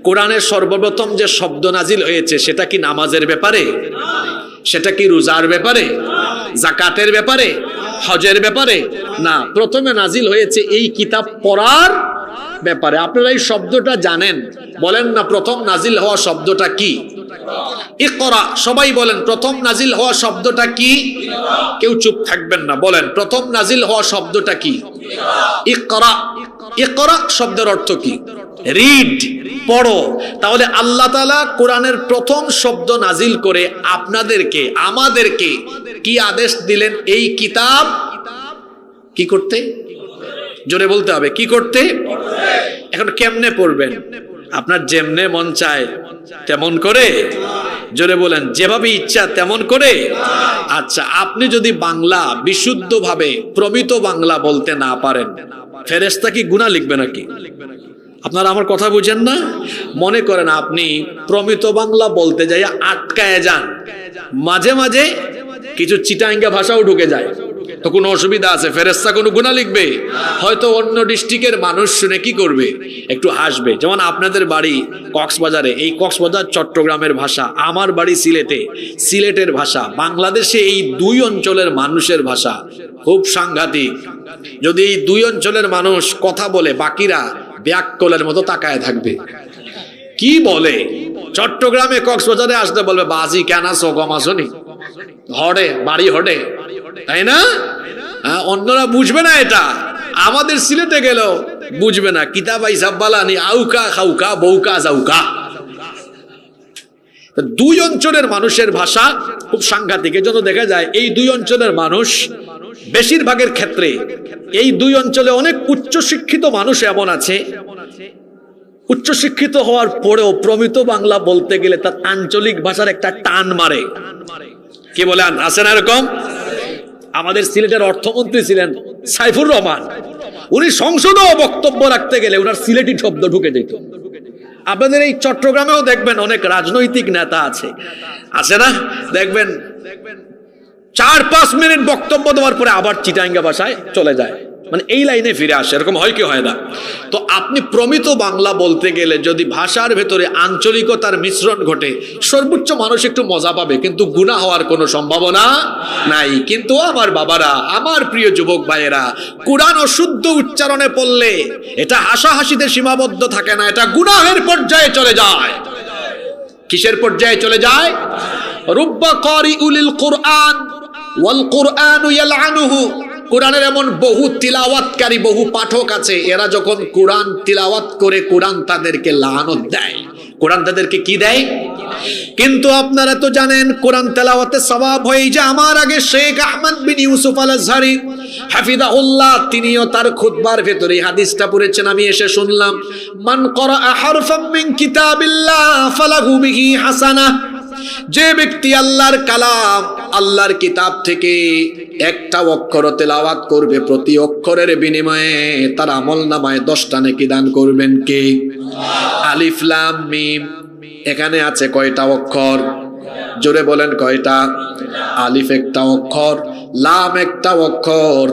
কোরআনের সর্বপ্রথম যে শব্দ নাজিল হয়েছে সেটা কি নামাজের ব্যাপারে? সেটা কি রোজার ব্যাপারে, যাকাতের ব্যাপারে, হজের ব্যাপারে? না, প্রথমে নাজিল হয়েছে এই কিতাব পড়ার ব্যাপারে। আপনারা এই শব্দটা জানেন, বলেন না প্রথম নাজিল হওয়া শব্দটা কি? ইকরা। সবাই বলেন প্রথম নাজিল হওয়া শব্দটা কি? কেউ চুপ থাকবেন না, বলেন প্রথম নাজিল হওয়া শব্দটা কি? ইকরা। ইকরা শব্দের অর্থ কি? রিড, পড়ো। তাহলে আল্লাহ তাআলা কোরআনের প্রথম শব্দ নাজিল করে আপনাদেরকে, আমাদেরকে কি আদেশ দিলেন? এই কিতাব কি করতে? জোরে বলতে হবে, কি করতে? এখন কেমনে পড়বেন? আপনার যেমনে মন চায় তেমন করে? জোরে বলেন, যেভাবে ইচ্ছা তেমন করে? আচ্ছা, আপনি যদি বাংলা বিশুদ্ধভাবে প্রমিত বাংলা বলতে না পারেন, ফেরেশতা কি গুনাহ লিখবে নাকি? আপনারা আমার কথা বুঝেন না? মনে করেন আপনি প্রমিত বাংলা বলতে যাই আটকায় যান, মাঝে মাঝে কিছু চিটাঙ্গা ভাষাও ঢুকে যায়, তো কোনো অসুবিধা আছে? ফেরেশতা কোনো গুনাহ লিখবে? হয়তো অন্য ডিস্ট্রিক্টের মানুষ শুনে কি করবে? একটু হাসবে। যেমন আপনাদের বাড়ি কক্সবাজারে, এই কক্সবাজার চট্টগ্রামের ভাষা, আমার বাড়ি সিলেটে, সিলেটের ভাষা, বাংলাদেশে এই দুই অঞ্চলের মানুষের ভাষা খুব সাংঘাতিক। যদি এই দুই অঞ্চলের মানুষ কথা বলে, বাকিরা ব্যাককলের মতো তাকায় থাকবে, কি বলে? চট্টগ্রামে কক্সবাজারে আসতে বলবে বাজি কেনা সোগমাসনি হড়ে, বাড়ি হড়ে, তাই না? অন্যরা বুঝবে না এটা। আমাদের সিলেটে গেলেও বুঝবে না। কিতাবাই সাব্বালানি আউকা খাউকা বউকা যাউকা। দুই অঞ্চলের মানুষের ভাষা খুব সাংঘাতিক। এজন্য দেখা যায় এই দুই অঞ্চলের মানুষ বেশিরভাগের ক্ষেত্রে, এই দুই অঞ্চলে অনেক উচ্চশিক্ষিত মানুষ এমন আছে, উচ্চশিক্ষিত হওয়ার পরেও প্রমিত বাংলা বলতে গেলে তার আঞ্চলিক ভাষার একটা টান মারে। কি বলেন, আছে না এরকম? আমাদের সিলেটের অর্থমন্ত্রী ছিলেন সাইফুর রহমান, উনি সংসদেও বক্তব্য রাখতে গেলে উনার সিলেটি শব্দ ঢুকে যেত। আপনাদের এই চট্টগ্রামেও দেখবেন অনেক রাজনৈতিক নেতা আছে, আছে না? দেখবেন 4-5 মিনিট বক্তব্য দেওয়ার পরে আবার চিটাঙ্গা ভাষায় চলে যায়, মানে এই লাইনে ফিরে আসে। এরকম হয় কি হয় না? তো আপনি প্রমিত বাংলা বলতে গেলে যদি ভাষার ভেতরে আঞ্চলিকতার মিশ্রণ ঘটে, সর্বোচ্চ মানুষ একটু মজা পাবে, কিন্তু গুনাহ হওয়ার কোনো সম্ভাবনা নাই। কিন্তু আমার বাবারা, আমার প্রিয় যুবক ভাইয়েরা, কুরআন অশুদ্ধ উচ্চারণে পড়লে এটা হাসাহাসিতে সীমাবদ্ধ থাকে না, এটা গুনাহের পর্যায়ে চলে যায়। কিসের পর্যায়ে চলে যায়? রুব্বা কারিউলিল কুরআন ওয়াল কুরআনু ইয়ালআনুহু। কোরআনের এমন বহু তিলাওয়াতকারী, বহু পাঠক আছে, এরা যখন কোরআন তিলাওয়াত করে কোরআন তাদেরকে লানত দেয়। কোরআন তাদেরকে কি দেয়? কিন্তু আপনারা তো জানেন কোরআন তেলাওয়াতে সওয়াব হয়। যে আমার আগে শেখ আহমদ বিন ইউসুফ আল আজহারি হাফিজাহুল্লাহ, তিনিও তার খুতবার ভেতরে হাদিসটা পড়েছেন। আমি এসে শুনলাম, মান ক্বারা হারফাম মিন কিতাবিল্লাহ ফালাহু বিহি হাসানাহ। যে ব্যক্তি আল্লাহর কালাম, আল্লাহর কিতাব থেকে একটা অক্ষর তেলাওয়াত করবে, প্রতি অক্ষরের বিনিময়ে তার আমলনামায় 10টা নেকি দান করবেন কে? আলিফ লাম মিম। এখানে আছে কয়টা অক্ষর? জোরে বলেন কয়টা? আলিফ একটা অক্ষর, লাম একটা অক্ষর,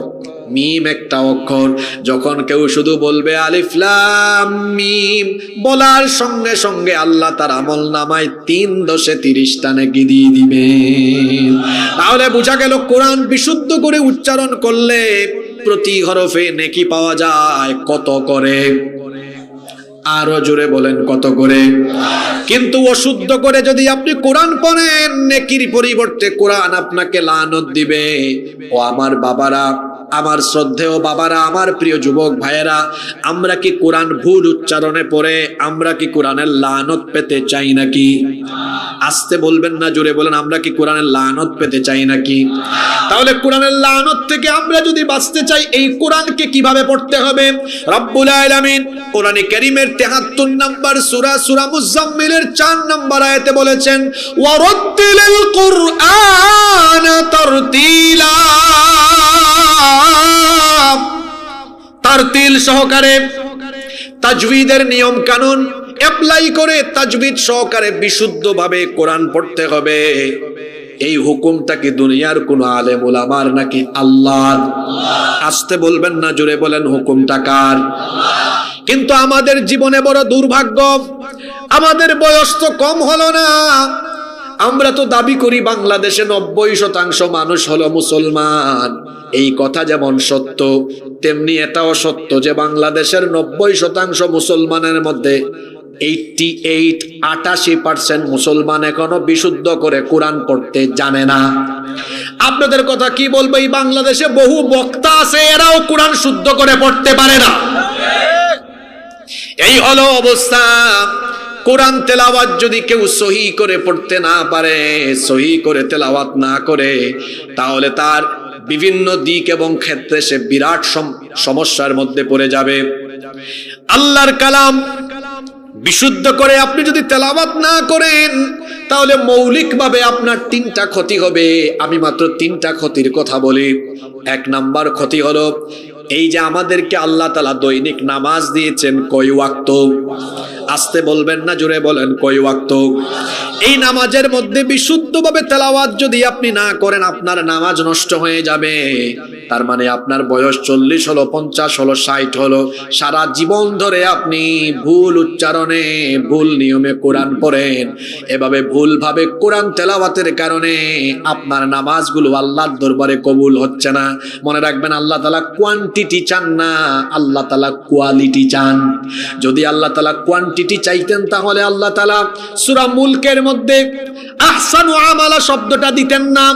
মিম একটা অক্ষর। যখন কেউ শুধু বলবে আলিফ লাম মিম, বলার সঙ্গে সঙ্গে আল্লাহ তার আমলনামায় 3 × 30টা নেকি দিয়ে দিবেন। তাহলে বোঝা গেল কোরআন বিশুদ্ধ করে উচ্চারণ করলে প্রতি হরফে নেকি পাওয়া যায় কত করে? আরো জোরে বলেন কত করে? কিন্তু অশুদ্ধ করে যদি আপনি কোরআন পড়েন, নেকির পরিবর্তে কোরআন আপনাকে লানত দিবে। ও আমার বাবারা, আমার শ্রদ্ধেয় বাবারা, আমার প্রিয় যুবক ভাইয়েরা, আমরা কি কোরআন ভুল উচ্চারণে পড়ে আমরা কি কোরআনের লানত পেতে চাই নাকি? আস্তে বলবেন না, জোরে বলেন, আমরা কি কোরআনের লানত পেতে চাই নাকি? তাহলে কোরআনের লানত থেকে আমরা যদি বাঁচতে চাই, এই কোরআনকে কিভাবে পড়তে হবে? রব্বুল আলামিন কোরআনে কারীমের 73 নম্বর সূরা, সূরা মুজাম্মিলের 4 নম্বর আয়াতে বলেছেন, ওয়ারাত্তিলিল কুরআন তারতিলা। তারতিল সহকারে, তাজউইদের নিয়ম কানুন অ্যাপ্লাই করে তাজবিদ সহকারে বিশুদ্ধভাবে কোরআন পড়তে হবে। এই হুকুমটা কি দুনিয়ার কোন আলেম ওলামার নাকি আল্লাহর? আসতে বলবেন না, জোরে বলেন হুকুমটা কার? কিন্তু আমাদের জীবনে বড় দুর্ভাগ্য, আমাদের বয়স তো কম হলো না, আমরা তো দাবি করি বাংলাদেশে 90% মানুষ হলো মুসলমান। এই কথা যেমন সত্য, তেমনি এটাও সত্য যে বাংলাদেশের 90% মুসলমানের মধ্যে 88% মুসলমান এখনো বিশুদ্ধ করে কোরআন পড়তে জানে না। আপনাদের কথা কি বলবো, এই বাংলাদেশে বহু বক্তা আছে, এরাও কোরআন শুদ্ধ করে পড়তে পারে না। এই হলো অবস্থা। কোরআন তেলাওয়াত যদি কেউ সহি করে পড়তে না পারে, সহি করে তেলাওয়াত না করে, তাহলে তার বিভিন্ন দিক এবং ক্ষেত্রে সে বিরাট সমস্যার মধ্যে পড়ে যাবে। আল্লাহর কালাম বিশুদ্ধ করে আপনি যদি তেলাওয়াত না করেন, তাহলে মৌলিকভাবে আপনার 3টা ক্ষতি হবে। আমি মাত্র 3টা ক্ষতির কথা বলি। 1 নাম্বার ক্ষতি হলো এই যে আমাদেরকে আল্লাহ তাআলা দৈনিক নামাজ দিয়েছেন কয় ওয়াক্ত? আসতে বলবেন না, জোরে বলেন কয় ওয়াক্ত? এই নামাজের মধ্যে বিশুদ্ধভাবে তেলাওয়াত যদি আপনি না করেন, আপনার নামাজ নষ্ট হয়ে যাবে। তার মানে আপনার বয়স 40 হলো, 50 হলো, 60 হলো, সারা জীবন ধরে আপনি ভুল উচ্চারণে, ভুল নিয়মে কোরআন পড়েন। এভাবে ভুলভাবে কোরআন তেলাওয়াতের কারণে আপনার নামাজগুলো আল্লাহর দরবারে কবুল হচ্ছে না। মনে রাখবেন, আল্লাহ তাআলা কোয়ান্টিটি চান না, আল্লাহ তাআলা কোয়ালিটি চান। যদি আল্লাহ তাআলা কোয়ান্টিটি চাইতেন, তাহলে আল্লাহ তাআলা সূরা মুলকের মধ্যে আহসানু আমালা শব্দটা দিতেন না।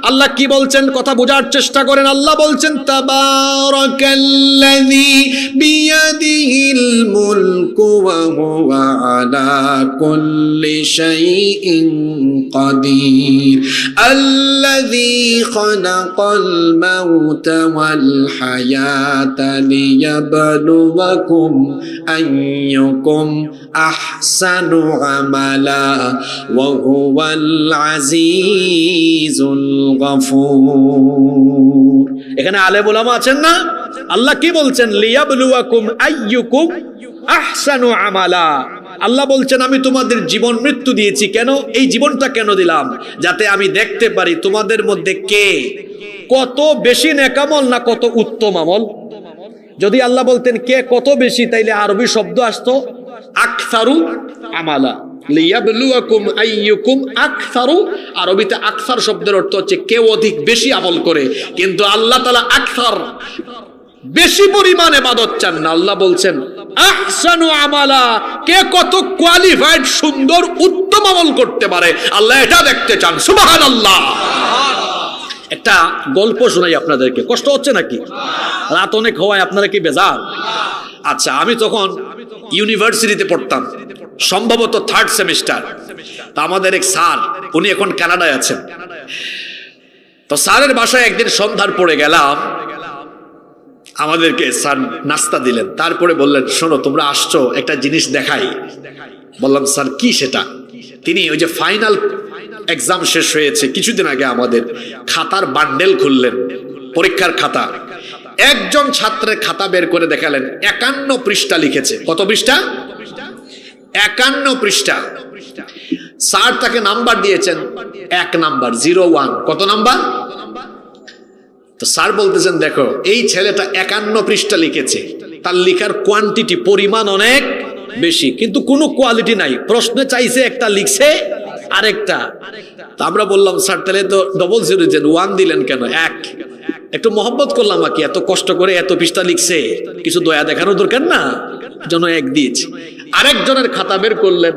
আল্লাহ কি বলছেন কথা বোঝার চেষ্টা করেন। আল্লাহ বলছেন তাবারাকাল্লাযী বিয়াদিহিল মুলকু ওয়া হুয়া আলা কুল্লি শাইইন কাদির আল্লাযী খালাকাল মাউতা ওয়াল হায়াতা লিয়াবলুয়াকুম আইয়ুকুম আহসানু আমালা ওয়া হুয়াল আজিজুল গফুর। এখানে আলেম উলামা আছেন না? আল্লাহ কি বলছেন? লিয়াবলুয়াকুম আইয়ুকুম আহসানু আমালা। আল্লাহ বলছেন আমি তোমাদের জীবন মৃত্যু দিয়েছি। কেন? এই জীবনটা কেন দিলাম? যাতে আমি দেখতে পারি তোমাদের মধ্যে কে কত বেশি নেকামল না কত উত্তম আমল। যদি আল্লাহ বলতেন কে কত বেশি, তাইলে আরবি শব্দ আসতো আকসারু আমালা। লিয়াবলুয়াকুম আইয়ুকুম আকসারু, আরবিতে আকসার শব্দের অর্থ হচ্ছে কে অধিক বেশি আমল করে। কিন্তু আল্লাহ তাআলা আকসার, বেশি পরিমাণ ইবাদত চান না। আল্লাহ বলছেন আহসানু আমালা, কে কত কোয়ালিফাইড, সুন্দর, উত্তম আমল করতে পারে, আল্লাহ এটা দেখতে চান। সুবহানাল্লাহ। একটা গল্প শোনাই আপনাদেরকে, কষ্ট হচ্ছে নাকি? রাত অনেক হওয়ায় আপনারা কি বেজার? আচ্ছা, আমি তখন ইউনিভার্সিটিতে পড়তাম, সম্ভবত 3rd সেমিস্টার। তা আমাদের এক স্যার, উনি এখন কানাডায় আছেন। তো স্যারের বাসায় একদিন সন্ধ্যার পরে গেলাম, আমাদেরকে স্যার নাস্তা দিলেন। তারপরে বললেন শোনো, তোমরা আসছো, একটা জিনিস দেখাই। বললাম স্যার কি সেটা? তিনি ওই যে ফাইনাল এক্সাম শেষ হয়েছে কিছুদিন আগে, আমাদের খাতার বান্ডেল খুললেন, পরীক্ষার খাতা। একজন ছাত্রের খাতা বের করে দেখালেন, 51 পৃষ্ঠা লিখেছে। কত পৃষ্ঠা? 51 পৃষ্ঠা। স্যার তাকে নাম্বার দিয়েছেন 1 নাম্বার, 01। কত নাম্বার? তো স্যার বলতেছেন দেখো, এই ছেলেটা 51 পৃষ্ঠা লিখেছে, তার লেখার কোয়ান্টিটি, পরিমাণ অনেক বেশি, কিন্তু কোনো কোয়ালিটি নাই। প্রশ্নে চাইছে একটা, লিখছে আরেকটা। তা আমরা বললাম স্যার তাহলে তো 00 দিলেন, 1 দিলেন কেন? 1 একটু মহব্বত করলাম আর কি, এত কষ্ট করে এত পৃষ্ঠা লিখছে, কিছু দয়া দেখানোর দরকার না, জন্য 1 দিয়েছি। আরেকজনের খাতা বের করলেন,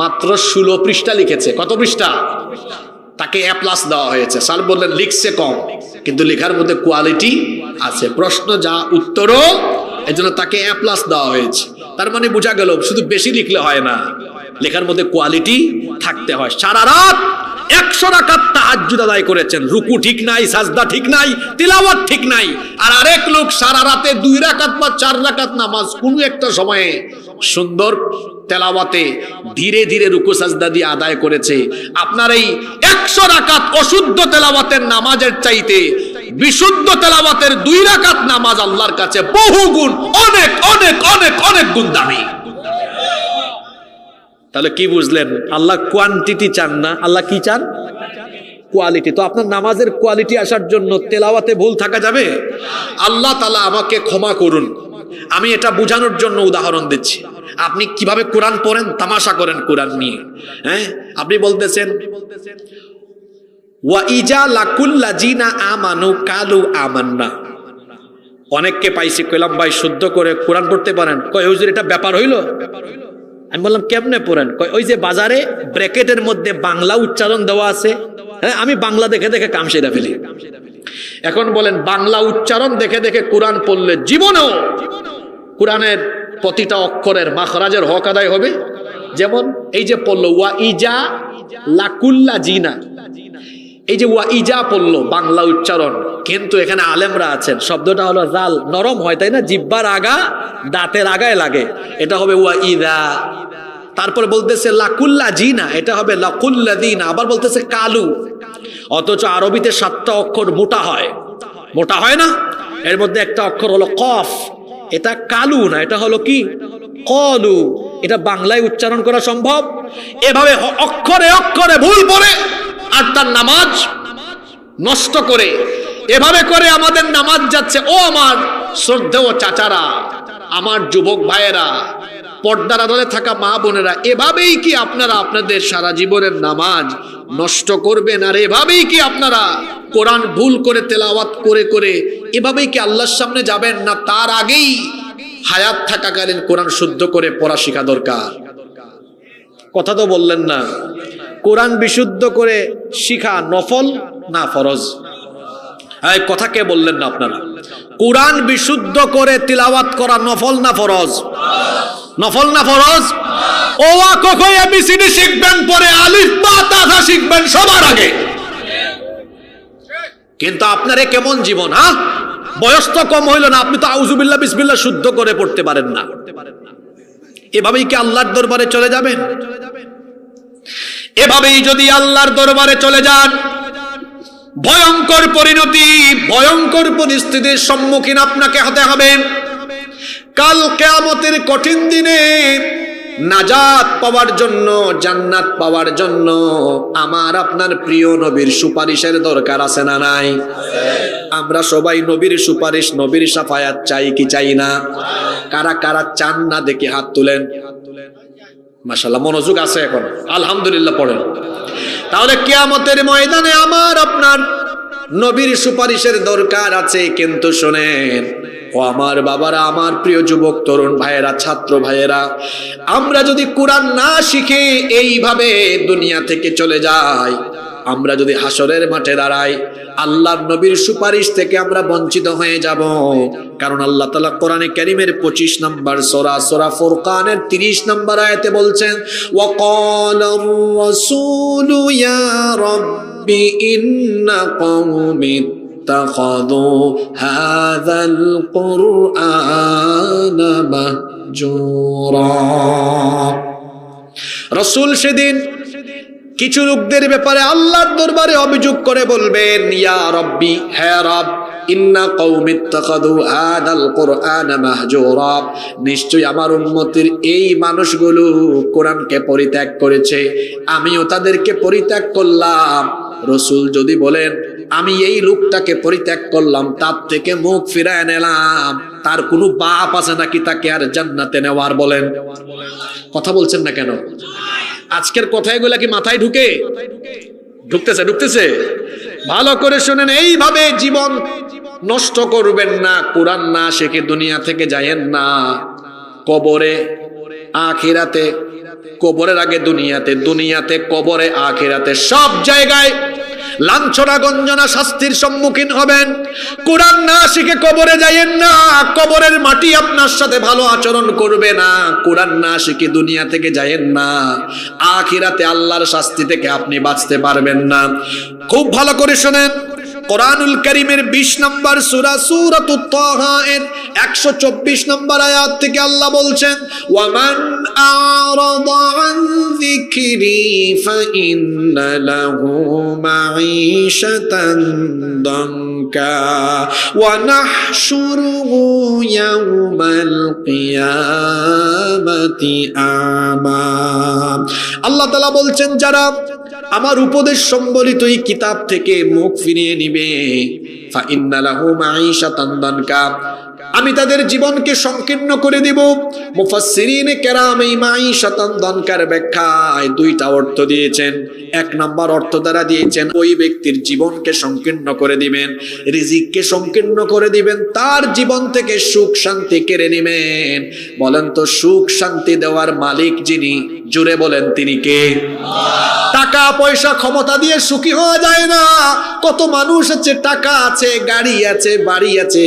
মাত্র 16 পৃষ্ঠা লিখেছে। কত পৃষ্ঠা? তাকে A+ দেওয়া হয়েছে। স্যার বললেন লিখছে কম, কিন্তু লেখার মধ্যে কোয়ালিটি আছে, প্রশ্ন যা উত্তরও, এজন্য তাকে A+ দেওয়া হয়েছে। তার মানে বোঝা গেল শুধু বেশি লিখলে হয় না, লেখার মধ্যে কোয়ালিটি থাকতে হয়। সারা রাত 100 রাকাত তাহাজ্জুদ আদায় করেছেন, রুকু ঠিক নাই, সাজদা ঠিক নাই, তিলাওয়াত ঠিক নাই। আর আরেক লোক সারা রাতে 2 রাকাত বা 4 রাকাত নামাজ কোনো একটা সময়ে সুন্দর তেলাওয়াতে ধীরে ধীরে রুকু সাজদা দিয়ে আদায় করেছে। আপনার এই 100 রাকাত অশুদ্ধ তেলাওয়াতের নামাজের চাইতে বিশুদ্ধ তেলাওয়াতের 2 রাকাত নামাজ আল্লাহর কাছে বহু গুণ, অনেক অনেক অনেক অনেক গুণ দামি। তাহলে কি বুঝলেন? আল্লাহ কোয়ান্টিটি চান না, আল্লাহ কি চান? কোয়ালিটি। তো আপনার নামাজের কোয়ালিটি আসার জন্য তেলাওয়াতে ভুল থাকা যাবে? আল্লাহ তাআলা আমাকে ক্ষমা করুন, আমি এটা বোঝানোর জন্য উদাহরণ দিচ্ছি। আপনি কিভাবে কোরআন পড়েন, তামাশা করেন কোরআন নিয়ে। হ্যাঁ, আপনি বলতেছেন ওয়া ইজা লাকুল্লাজিনা আমানু কালু আমান্না। অনেককে পাইছি, কইলাম ভাই শুদ্ধ করে কোরআন পড়তে পারেন? কয় হুজুর এটা ব্যাপার হইল? আমি বললাম কেমনে পড়েন? কয় ওই যে বাজারে ব্র্যাকেটের মধ্যে বাংলা উচ্চারণ দেওয়া আছে। হ্যাঁ, আমি বাংলা দেখে দেখে কাম সেরা ফেলি। এখন বলেন বাংলা উচ্চারণ দেখে দেখে কোরআন পড়লে জীবনেও কোরআনের প্রতিটা অক্ষরের মাখরাজের হক আদায় হবে? যেমন এই যে পড়লো ওয়া ইজা লাকুল্লাজিনা, এই যে ওয়া ইজা পড়লো বাংলা উচ্চারণ, কিন্তু এখানে আলেমরা আছেন, শব্দটা হলো জাল, নরম হয় তাই না, জিব্বার আগা দাঁতের আগায় লাগে, এটা হবে ওয়া ইদা। তারপর বলতেছে লাকুল্লাজিনা, এটা হবে লাকুল্লাদিনা। আবার বলতেছে কালু, অথচ আরবিতে 7টা অক্ষর মোটা হয়, মোটা হয় না? এর মধ্যে একটা অক্ষর হলো কফ, এটা কালু না, এটা হলো কি কলু। এটা বাংলায় উচ্চারণ করা সম্ভব? এভাবে অক্ষরে অক্ষরে ভুল পড়ে আর তার নামাজ নষ্ট করে, এভাবে করে আমাদের নামাজ যাচ্ছে। ও আমার শ্রদ্ধেয় চাচারা, আমার যুবক ভাইয়েরা, পর্দার আড়ালে থাকা মা বোনেরা, এভাবেই কি আপনারা আপনাদের সারা জীবনের নামাজ নষ্ট করবেন? আর এভাবেই কি আপনারা কোরআন ভুল করে তেলাওয়াত করে করে এভাবেই কি আল্লাহর সামনে যাবেন? না তার আগেই হায়াত থাকাকালীন কোরআন শুদ্ধ করে পড়া শেখা দরকার? কথা তো বললেন না। কোরআন বিশুদ্ধ করে শিখা নফল না ফরজ? এই কথা কে বললেন না আপনারা? কোরআন বিশুদ্ধ করে তিলাওয়াত করা নফল না ফরজ? নফল না ফরজ? ও আ ক খ এবিসিডি শিখবেন, পরে আলিফ বা তা থা শিখবেন সবার আগে। কিন্তু আপনারে কেমন জীবন? হ্যাঁ, বয়স তো কম হইল না, আপনি তো আউযুবিল্লাহ বিসমিল্লাহ শুদ্ধ করে পড়তে পারেন না। এভাবেই কি আল্লাহর দরবারে চলে যাবেন? এভাবেই যদি আল্লাহর দরবারে চলে যান, ভয়ঙ্কর পরিণতি, ভয়ঙ্কর পরিস্থিতির সম্মুখীন আপনাকে হতে হবে। কাল কিয়ামতের কঠিন দিনে নাজাত পাওয়ার জন্য, জান্নাত পাওয়ার জন্য আমার আপনার প্রিয় নবীর সুপারিশের দরকার আছে না নাই? আমরা সবাই নবীর সুপারিশ, নবীর শাফায়াত চাই কি চাই না? কারা কারা চান না দেখি হাত তুলেন। মাশাআল্লাহ, মনোযোগ আছে এখন, আলহামদুলিল্লাহ পড়েন। তাহলে কিয়ামতের ময়দানে আমার আপনার নবীর সুপারিশের দরকার আছে। কিন্তু শোনেন ও আমার বাবারা, আমার প্রিয় যুবক তরুণ ভাইয়েরা, ছাত্র ভাইয়েরা, আমরা যদি কোরআন না শিখে এইভাবে দুনিয়া থেকে চলে যাই, আমরা যদি হাসরের মাঠে দাঁড়াই, আল্লাহর নবীর সুপারিশ থেকে আমরা বঞ্চিত হয়ে যাব। কারণ আল্লাহ তাআলা কোরআনে কারীমের 25 নম্বর সূরা, সূরা ফুরকানের 30 নম্বর আয়াতে বলছেন, ওয়া ক্বালার রাসূলু ইয়া রাব্বি ইন্না কওমি ইত্তাখাযু হাযাল কুরআনা মাহজুরা। রাসূল সেদিন কিছু লোকদের ব্যাপারে আল্লাহর দরবারে অভিযোগ করে বলবেন, ইয়া রাব্বি, হে রব, ইন্না কওমি ইত্তাখাযু হাযাল কুরআনা মাহজুরা, নিশ্চয়ই আমার উম্মতের এই মানুষগুলো কোরআনকে পরিত্যাগ করেছে, আমিও তাদেরকে পরিত্যাগ করলাম। রাসূল যদি বলেন আমি এই লোকটাকে পরিত্যাগ করলাম, তার থেকে মুখ ফিরায় নিলাম, তার কোনো বাপ আছে নাকি তাকে আর জান্নাতে নেওয়ার? বলেন, কথা বলছেন না কেন? আজকের কথাগুলো কি মাথায় ঢুকে? ঢুকতেছে? ঢুকতেছে? ভালো করে শুনেন, এইভাবে জীবন নষ্ট করবেন না। কোরআন না শিখে দুনিয়া থেকে যায়েন না। কবরে, আখিরাতে, কবরের আগে দুনিয়াতে, দুনিয়াতে কবরে, আখিরাতে, সব জায়গায় লাঞ্ছনা গঞ্জনা শাস্তির সম্মুখীন হবেন। কোরআন না শিখে কবরে যাইয়েন না, কবরের মাটি আপনার সাথে ভালো আচরণ করবে না। কোরআন না শিখে দুনিয়া থেকে যাইয়েন না, আখিরাতে আল্লাহর শাস্তি থেকে আপনি বাঁচতে পারবেন না। খুব ভালো করে শুনেন, কোরআনুল কারীমের 20 নম্বর সূরা, সূরাতুত তাহা এর 124 নম্বর আয়াত থেকে আল্লাহ বলছেন, ওয়া মান আ'রাদা আন যিকরি ফাইন্না লাহু মাঈশাতান দানকা ونحشره يوم القيامة أعمى আল্লাহ তাআলা বলছেন যারা আমার উপদেশ সম্বলিত এই কিতাব থেকে মুখ ফিরিয়ে নিবে ফাইন্না লাহু মাঈশাতান দানকা আমি তাদের জীবনকে সংকীর্ণ করে দিব। মুফাসসিরিনে কেরাম এই মাঈশাতান দানকার ব্যাখ্যায় দুইটা অর্থ দিয়েছেন। এক নাম্বার অর্থ দ্বারা দিয়েছেন ওই ব্যক্তির জীবনকে সংকীর্ণ করে দিবেন, রিজিককে সংকীর্ণ করে দিবেন, তার জীবন থেকে সুখ শান্তি কেড়ে নেবেন। বলেন তো সুখ শান্তি দেওয়ার মালিক যিনি, জুড়ে বলেন তিনি কে? টাকা পয়সা ক্ষমতা দিয়ে সুখী হওয়া যায় না। কত মানুষ আছে, টাকা আছে, গাড়ি আছে, বাড়ি আছে,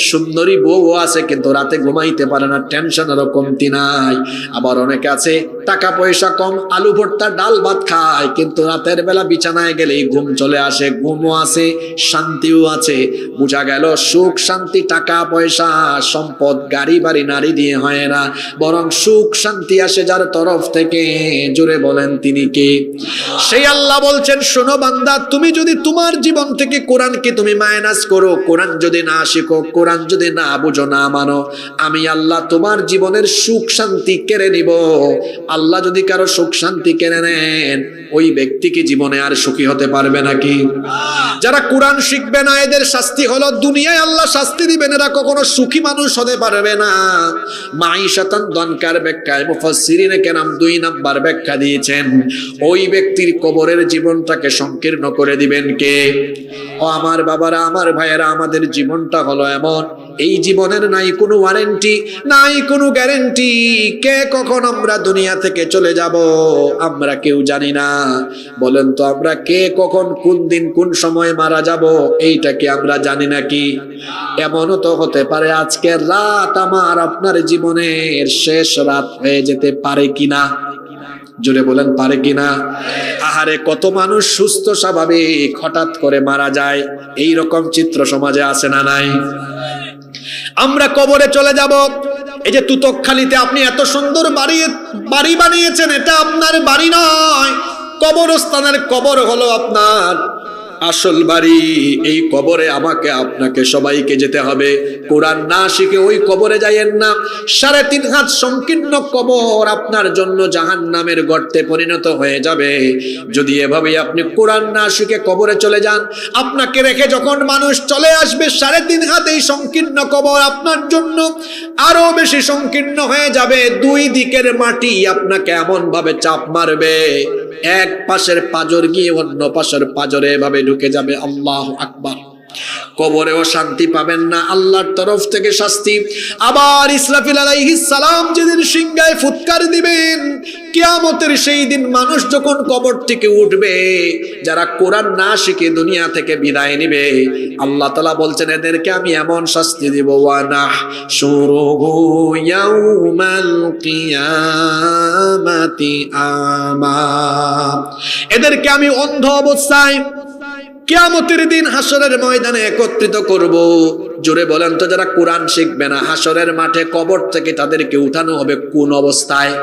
সুন্দরী বউ আছে, কিন্তু রাতে ঘুমাইতে পারে না, টেনশনেরও কমতি নাই। আবার অনেকে আছে টাকা পয়সা কম, আলু ভর্তা ডাল ভাত খায়, কিন্তু রাতের বেলা বিছানায় গেলেই ঘুম চলে আসে, ঘুমও আছে শান্তিও আছে। বোঝা গেল সুখ শান্তি টাকা পয়সা সম্পদ গাড়ি বাড়ি নারী দিয়ে হয় না, বরং সুখ শান্তি আসে যার তরফ থেকে। জোরে বলেন তিনি কে? সেই আল্লাহ বলছেন শোনো বান্দা, তুমি যদি তোমার জীবন থেকে কোরআনকে তুমি মাইনাস করো, কোরআন যদি না শিখো, কোরআন যদি না বুঝো না মানো, আমি আল্লাহ তোমার জীবনের সুখ শান্তি কেড়ে নিব। আল্লাহ যদি কারো সুখ শান্তি কেড়ে নেন, ওই ব্যক্তি কি জীবনে আর সুখী হতে পারবে নাকি? যারা কোরআন শিখবে না এদের শাস্তি হলো দুনিয়ায় আল্লাহ শাস্তি দিবেন, এরা কখনো সুখী মানুষ হতে পারবে না। মাঈশাতান দানকার ব্যাখ্যায় মুফাসসিরিনে কেরাম দুই নাম্বার ব্যাখ্যা দিয়েছেন, ওই ব্যক্তির কবরের জীবনটাকে সংকীর্ণ করে দিবেন কে? ও আমার বাবারা, আমার ভাইয়েরা, আমাদের জীবনটা হলো এমন, এই জীবনের নাই কোনো ওয়ারেন্টি, নাই কোনো গ্যারেন্টি। কে কখন আমরা দুনিয়া থেকে চলে যাব আমরা কেউ জানি না। বলেন তো আমরা কে কখন কোন দিন কোন সময় মারা যাব এইটা কি আমরা জানি নাকি? এমনও তো হতে পারে আজকের রাত আমার আপনার জীবনের শেষ রাত হয়ে যেতে পারে কিনা? জোরে বলেন পারে কিনা? আহারে কত মানুষ সুস্থ স্বাভাবিক হঠাৎ করে মারা যায়, এই রকম চিত্র সমাজে আছে না নাই? আমরা কবরে চলে যাব। এই যে তুতকখালিতে আপনি এত সুন্দর বাড়ি বানিয়েছেন, এটা আপনার বাড়ি নয়, কবরস্থানের কবর হলো আপনার আসল বাড়ি। এই কবরে আমাকে আপনাকে সবাইকে যেতে হবে। কোরআন না শিখে ওই কবরে যাইয়েন না। 3.5 হাত সংকীর্ণ কবর আপনার জন্য জাহান্নামের গর্তে পরিণত হয়ে যাবে যদি এভাবে আপনি কোরআন না শিখে কবরে চলে যান। আপনাকে রেখে যখন মানুষ চলে আসবে, 3.5 হাত এই সংকীর্ণ কবর আপনার জন্য আরো বেশি সংকীর্ণ হয়ে যাবে। দুই দিকের মাটি আপনাকে এমন ভাবে চাপ মারবে, এক পাশের পাজর গিয়ে অন্য পাশের পাজরে এভাবে ঢুকে যাবে। আল্লাহু আকবার। কবরেও শান্তি পাবেন না, আল্লাহর তরফ থেকে শাস্তি। আবার ইসরাফিল আলাইহিস সালাম যেদিন সিংহায় ফুৎকার দিবেন, কিয়ামতের সেই দিন মানুষ যখন কবর থেকে উঠবে, যারা কোরআন না শিখে দুনিয়া থেকে বিদায় নিবে, আল্লাহ তাআলা বলছেন এদেরকে আমি এমন শাস্তি দিব, ওয়া নাহশুরুহু ইয়াউমাল কিয়ামাতি আমা, এদেরকে আমি অন্ধ অবস্থায় কিয়ামতের দিন হাসরের ময়দানে একত্রিত করব। জোরে বলেন তো যারা কোরআন শিখবে না, হাসরের মাঠে কবর থেকে তাদেরকে উঠানো হবে কোন অবস্থায়?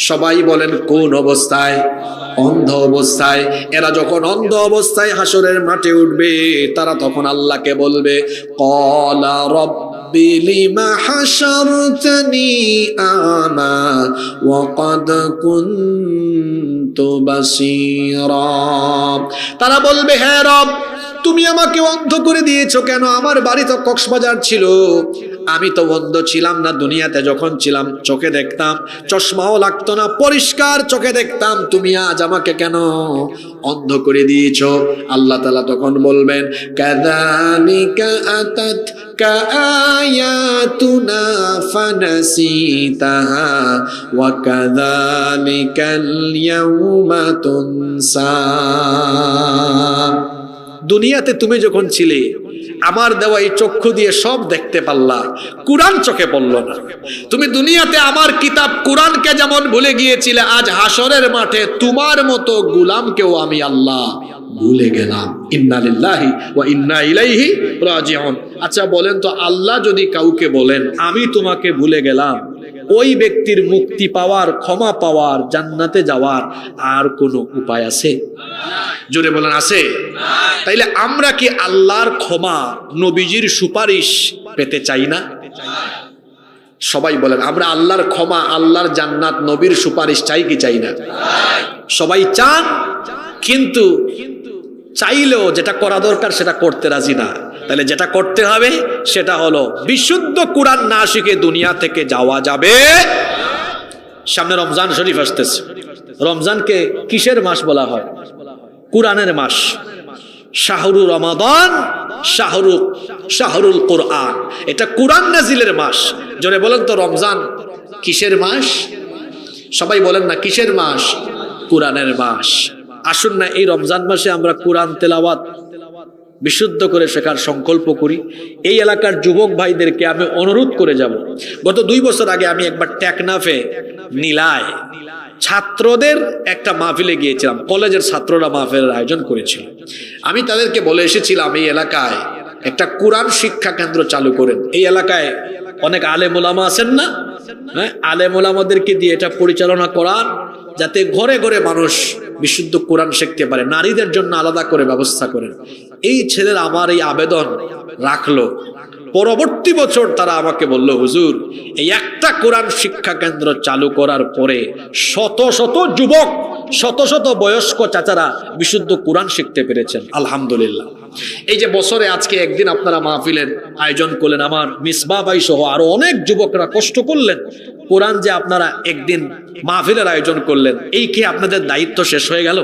সবাই বলেন কোন অবস্থায়? অন্ধ অবস্থায়। এরা যখন অন্ধ অবস্থায় হাসরের মাঠে উঠবে, তারা তখন আল্লাহকে বলবে, ক্বালা রাব্বি লিমা হাশারতানি আমা ওয়া ক্বাদ কুনতু বাসীরা। তারা বলবে, হে রব, তুমি আমাকে অন্ধ করে দিয়েছো কেন? আমার বাড়ি তো কক্সবাজার ছিল, আমি তো অন্ধ ছিলাম না, দুনিয়াতে যখন ছিলাম চোখে দেখতাম, চশমাও লাগতো না, পরিষ্কার চোখে দেখতাম, তুমি আজ আমাকে কেন অন্ধ করে দিয়েছো? আল্লাহ তাআলা তখন বলবেন, কাযালিকা আতাতকা আয়াতুনা ফানাসিতাহা ওয়া কাযালিকাল ইয়াউমা তুনসা। দুনিয়াতে তুমি যখন ছিলে, আমার দেওয়া এই চক্ষু দিয়ে সব দেখতে পারলা, কুরআন চোখে পড়লো না। তুমি দুনিয়াতে আমার কিতাব কুরআনকে যেমন ভুলে গিয়েছিলে, আজ হাসরের মাঠে তোমার মতো গোলামকেও আমি আল্লাহ ভুলে গেলাম। ইন্না লিল্লাহি ওয়া ইন্না ইলাইহি রাজিউন। আচ্ছা বলেন তো, আল্লাহ যদি কাউকে বলেন আমি তোমাকে ভুলে গেলাম, ওই ব্যক্তির মুক্তি পাওয়ার, ক্ষমা পাওয়ার, জান্নাতে যাওয়ার আর কোনো উপায় আছে? জোরে বলেন, আছে? তাইলে আমরা কি আল্লাহর ক্ষমা, নবীজির সুপারিশ পেতে চাই না? সবাই বলেন, আমরা আল্লাহর ক্ষমা, আল্লাহর জান্নাত, নবীর সুপারিশ চাই কি চাই না? সবাই চান, কিন্তু চাইলেও যেটা করা দরকার সেটা করতে রাজি না। তাহলে যেটা করতে হবে সেটা হলো বিশুদ্ধ কোরআন না শিখে দুনিয়া থেকে যাওয়া যাবে। সামনে রমজান শরীফ আসতেছে। রমজানকে কিসের মাস বলা হয়? কোরআনের মাস। শাহরু রমাদান শাহরুল কোরআন, এটা কোরআন নাজিলের মাস। জোরে বলেন তো, রমজান কিসের মাস? সবাই বলেন না, কিসের মাস? কোরআনের মাস। আসুন না এই রমজান মাসে আমরা কোরআন তেলাওয়াত বিশুদ্ধ করে শেখার সংকল্প করি। এই এলাকার যুবক ভাইদেরকে আমি অনুরোধ করে যাব। গত 2 বছর আগে আমি একবার টেকনাফে নীলায় ছাত্রদের একটা মাহফিলে গিয়েছিলাম। কলেজের ছাত্ররা মাহফিলের আয়োজন করেছিল। আমি তাদেরকে বলে এসেছিলাম, এই এলাকায় একটা কোরআন শিক্ষা কেন্দ্র চালু করেন। এই এলাকায় অনেক আলেম ওলামা আছেন না? হ্যাঁ, আলেম ওলামাদেরকে দিয়ে এটা পরিচালনা করার, যাতে ঘরে ঘরে মানুষ বিশুদ্ধ কোরআন শিখতে পারে। নারীদের জন্য আলাদা করে ব্যবস্থা করেন। এই ছেলেরা আমার এই আবেদন রাখলো। পরবর্তী বছর তারা আমাকে বলল, হুজুর, এই একটা কোরআন শিক্ষা কেন্দ্র চালু করার পরে শত শত যুবক, শত শত বয়স্ক চাচারা বিশুদ্ধ কোরআন শিখতে পেরেছেন। আলহামদুলিল্লাহ। এই যে বছরে আজকে একদিন আপনারা মাহফিলের আয়োজন করলেন, আমার মিসবাহ ভাই সহ আরো অনেক যুবকরা কষ্ট করলেন। কোরআন যে আপনারা একদিন মাহফিলের আয়োজন করলেন, এই কি আপনাদের দায়িত্ব শেষ হয়ে গেল?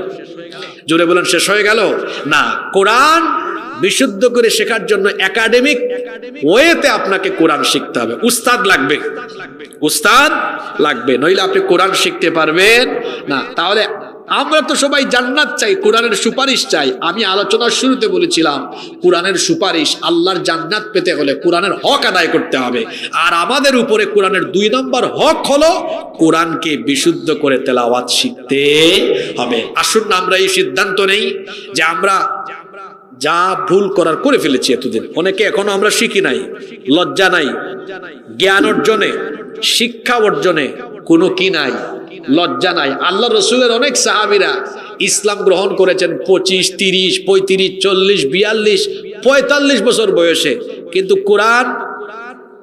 জোরে বলেন, শেষ হয়ে গেল? না, কোরআন বিশুদ্ধ করে শেখার জন্য একাডেমিক ওয়েতে আপনাকে কোরআন শিখতে হবে। উস্তাদ লাগবে, উস্তাদ লাগবে, নইলে আপনি কোরআন শিখতে পারবেন না। তাহলে আমরা তো সবাই জান্নাত চাই, কোরআনের সুপারিশ চাই। আমি আলোচনার শুরুতে বলেছিলাম, কোরআনের সুপারিশ, আল্লাহর জান্নাত পেতে হলে কোরআনের হক আদায় করতে হবে। আর আমাদের উপরে কোরআনের 2 নম্বর হক হলো কোরআনকে বিশুদ্ধ করে তেলাওয়াত শিখতে হবে। আসুন না আমরা এই সিদ্ধান্ত নেই যে আমরা যা ভুল করার করে ফেলেছি এতদিন। অনেকে এখনো আমরা শিখি নাই, লজ্জা নাই, জ্ঞান অর্জনে, শিক্ষা অর্জনে কোনো কি নাই, লজ্জা নাই। আল্লাহ রসুলের অনেক সাহাবীরা ইসলাম গ্রহণ করেছেন 25, 30, 35, 40, 42, 45 বছর বয়সে, কিন্তু কোরআন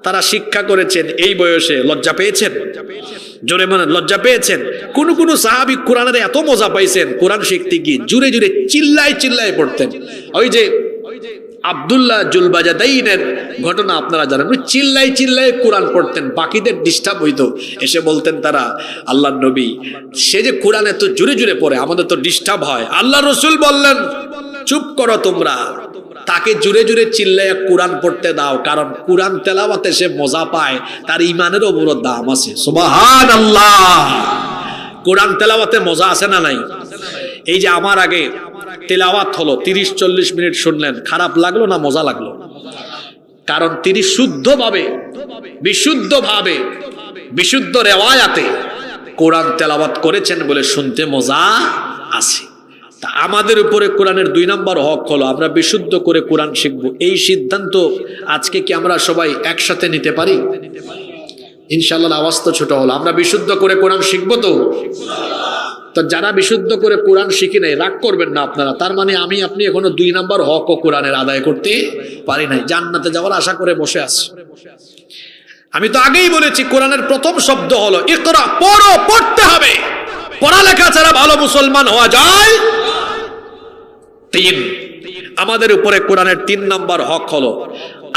তারা শিক্ষা করেছেন এই বয়সে। লজ্জা পেয়েছেন? জোরে মানে লজ্জা পেয়েছেন? কোন কোন সাহাবী কোরআনের এত মজা পাইছেন, কোরআন শিখতে গিয়ে জুড়ে জুড়ে চিল্লায় চিল্লায় পড়তেন। ওই যে আব্দুল্লাহ জুলবাজাদাইনের ঘটনা আপনারা জানেন, চিল্লাই চিল্লাই কোরআন পড়তেন, বাকিদের ডিস্টার্ব হইতো। এসে বলতেন তারা, আল্লাহর নবী সে যে কোরআন এত জুড়ে জুড়ে পড়ে, আমাদের তো ডিস্টার্ব হয়। আল্লাহ রসুল বললেন, চুপ করো তোমরা, তাকে জুড়ে জুড়ে চিল্লাইয়া কোরআন পড়তে দাও, কারণ কোরআন তেলাওয়াতে সে মজা পায়, তার ইমানের উপরও দাম আছে। সুবহানাল্লাহ। কোরআন তেলাওয়াতে মজা আছে না নাই? এই যে আমার আগে তেলাওয়াত হলো, 30-40 মিনিট শুনলেন, খারাপ লাগলো না মজা লাগলো? কারণ তিনি শুদ্ধভাবে, বিশুদ্ধভাবে, বিশুদ্ধ রেওয়ায়াতে কোরআন তেলাওয়াত করেছেন বলে শুনতে মজা আছে। তা আমাদের উপরে কোরআনের 2 নম্বর হক হলো আমরা বিশুদ্ধ করে কোরআন শিখব। এই সিদ্ধান্ত আজকে কি আমরা সবাই একসাথে নিতে পারি? ইনশাআল্লাহ। আওয়াজ তো ছোট হলো। আমরা বিশুদ্ধ করে কোরআন শিখবো তো? তো যারা বিশুদ্ধ করে কোরআন শিখি নাই, রাগ করবেন না আপনারা। তার মানে আমি আপনি এখনো 2 নম্বর হক ও কোরআনের আদায় করতে পারি নাই, জান্নাতে যাওয়ার আশা করে বসে আছি। আমি তো আগেই বলেছি, কোরআনের প্রথম শব্দ হলো ইকরা, পড়ো, পড়তে হবে। পড়ালেখা ছাড়া ভালো মুসলমান হওয়া যায়? 3, আমাদের উপরে কোরআনের 3 নম্বর হক হলো,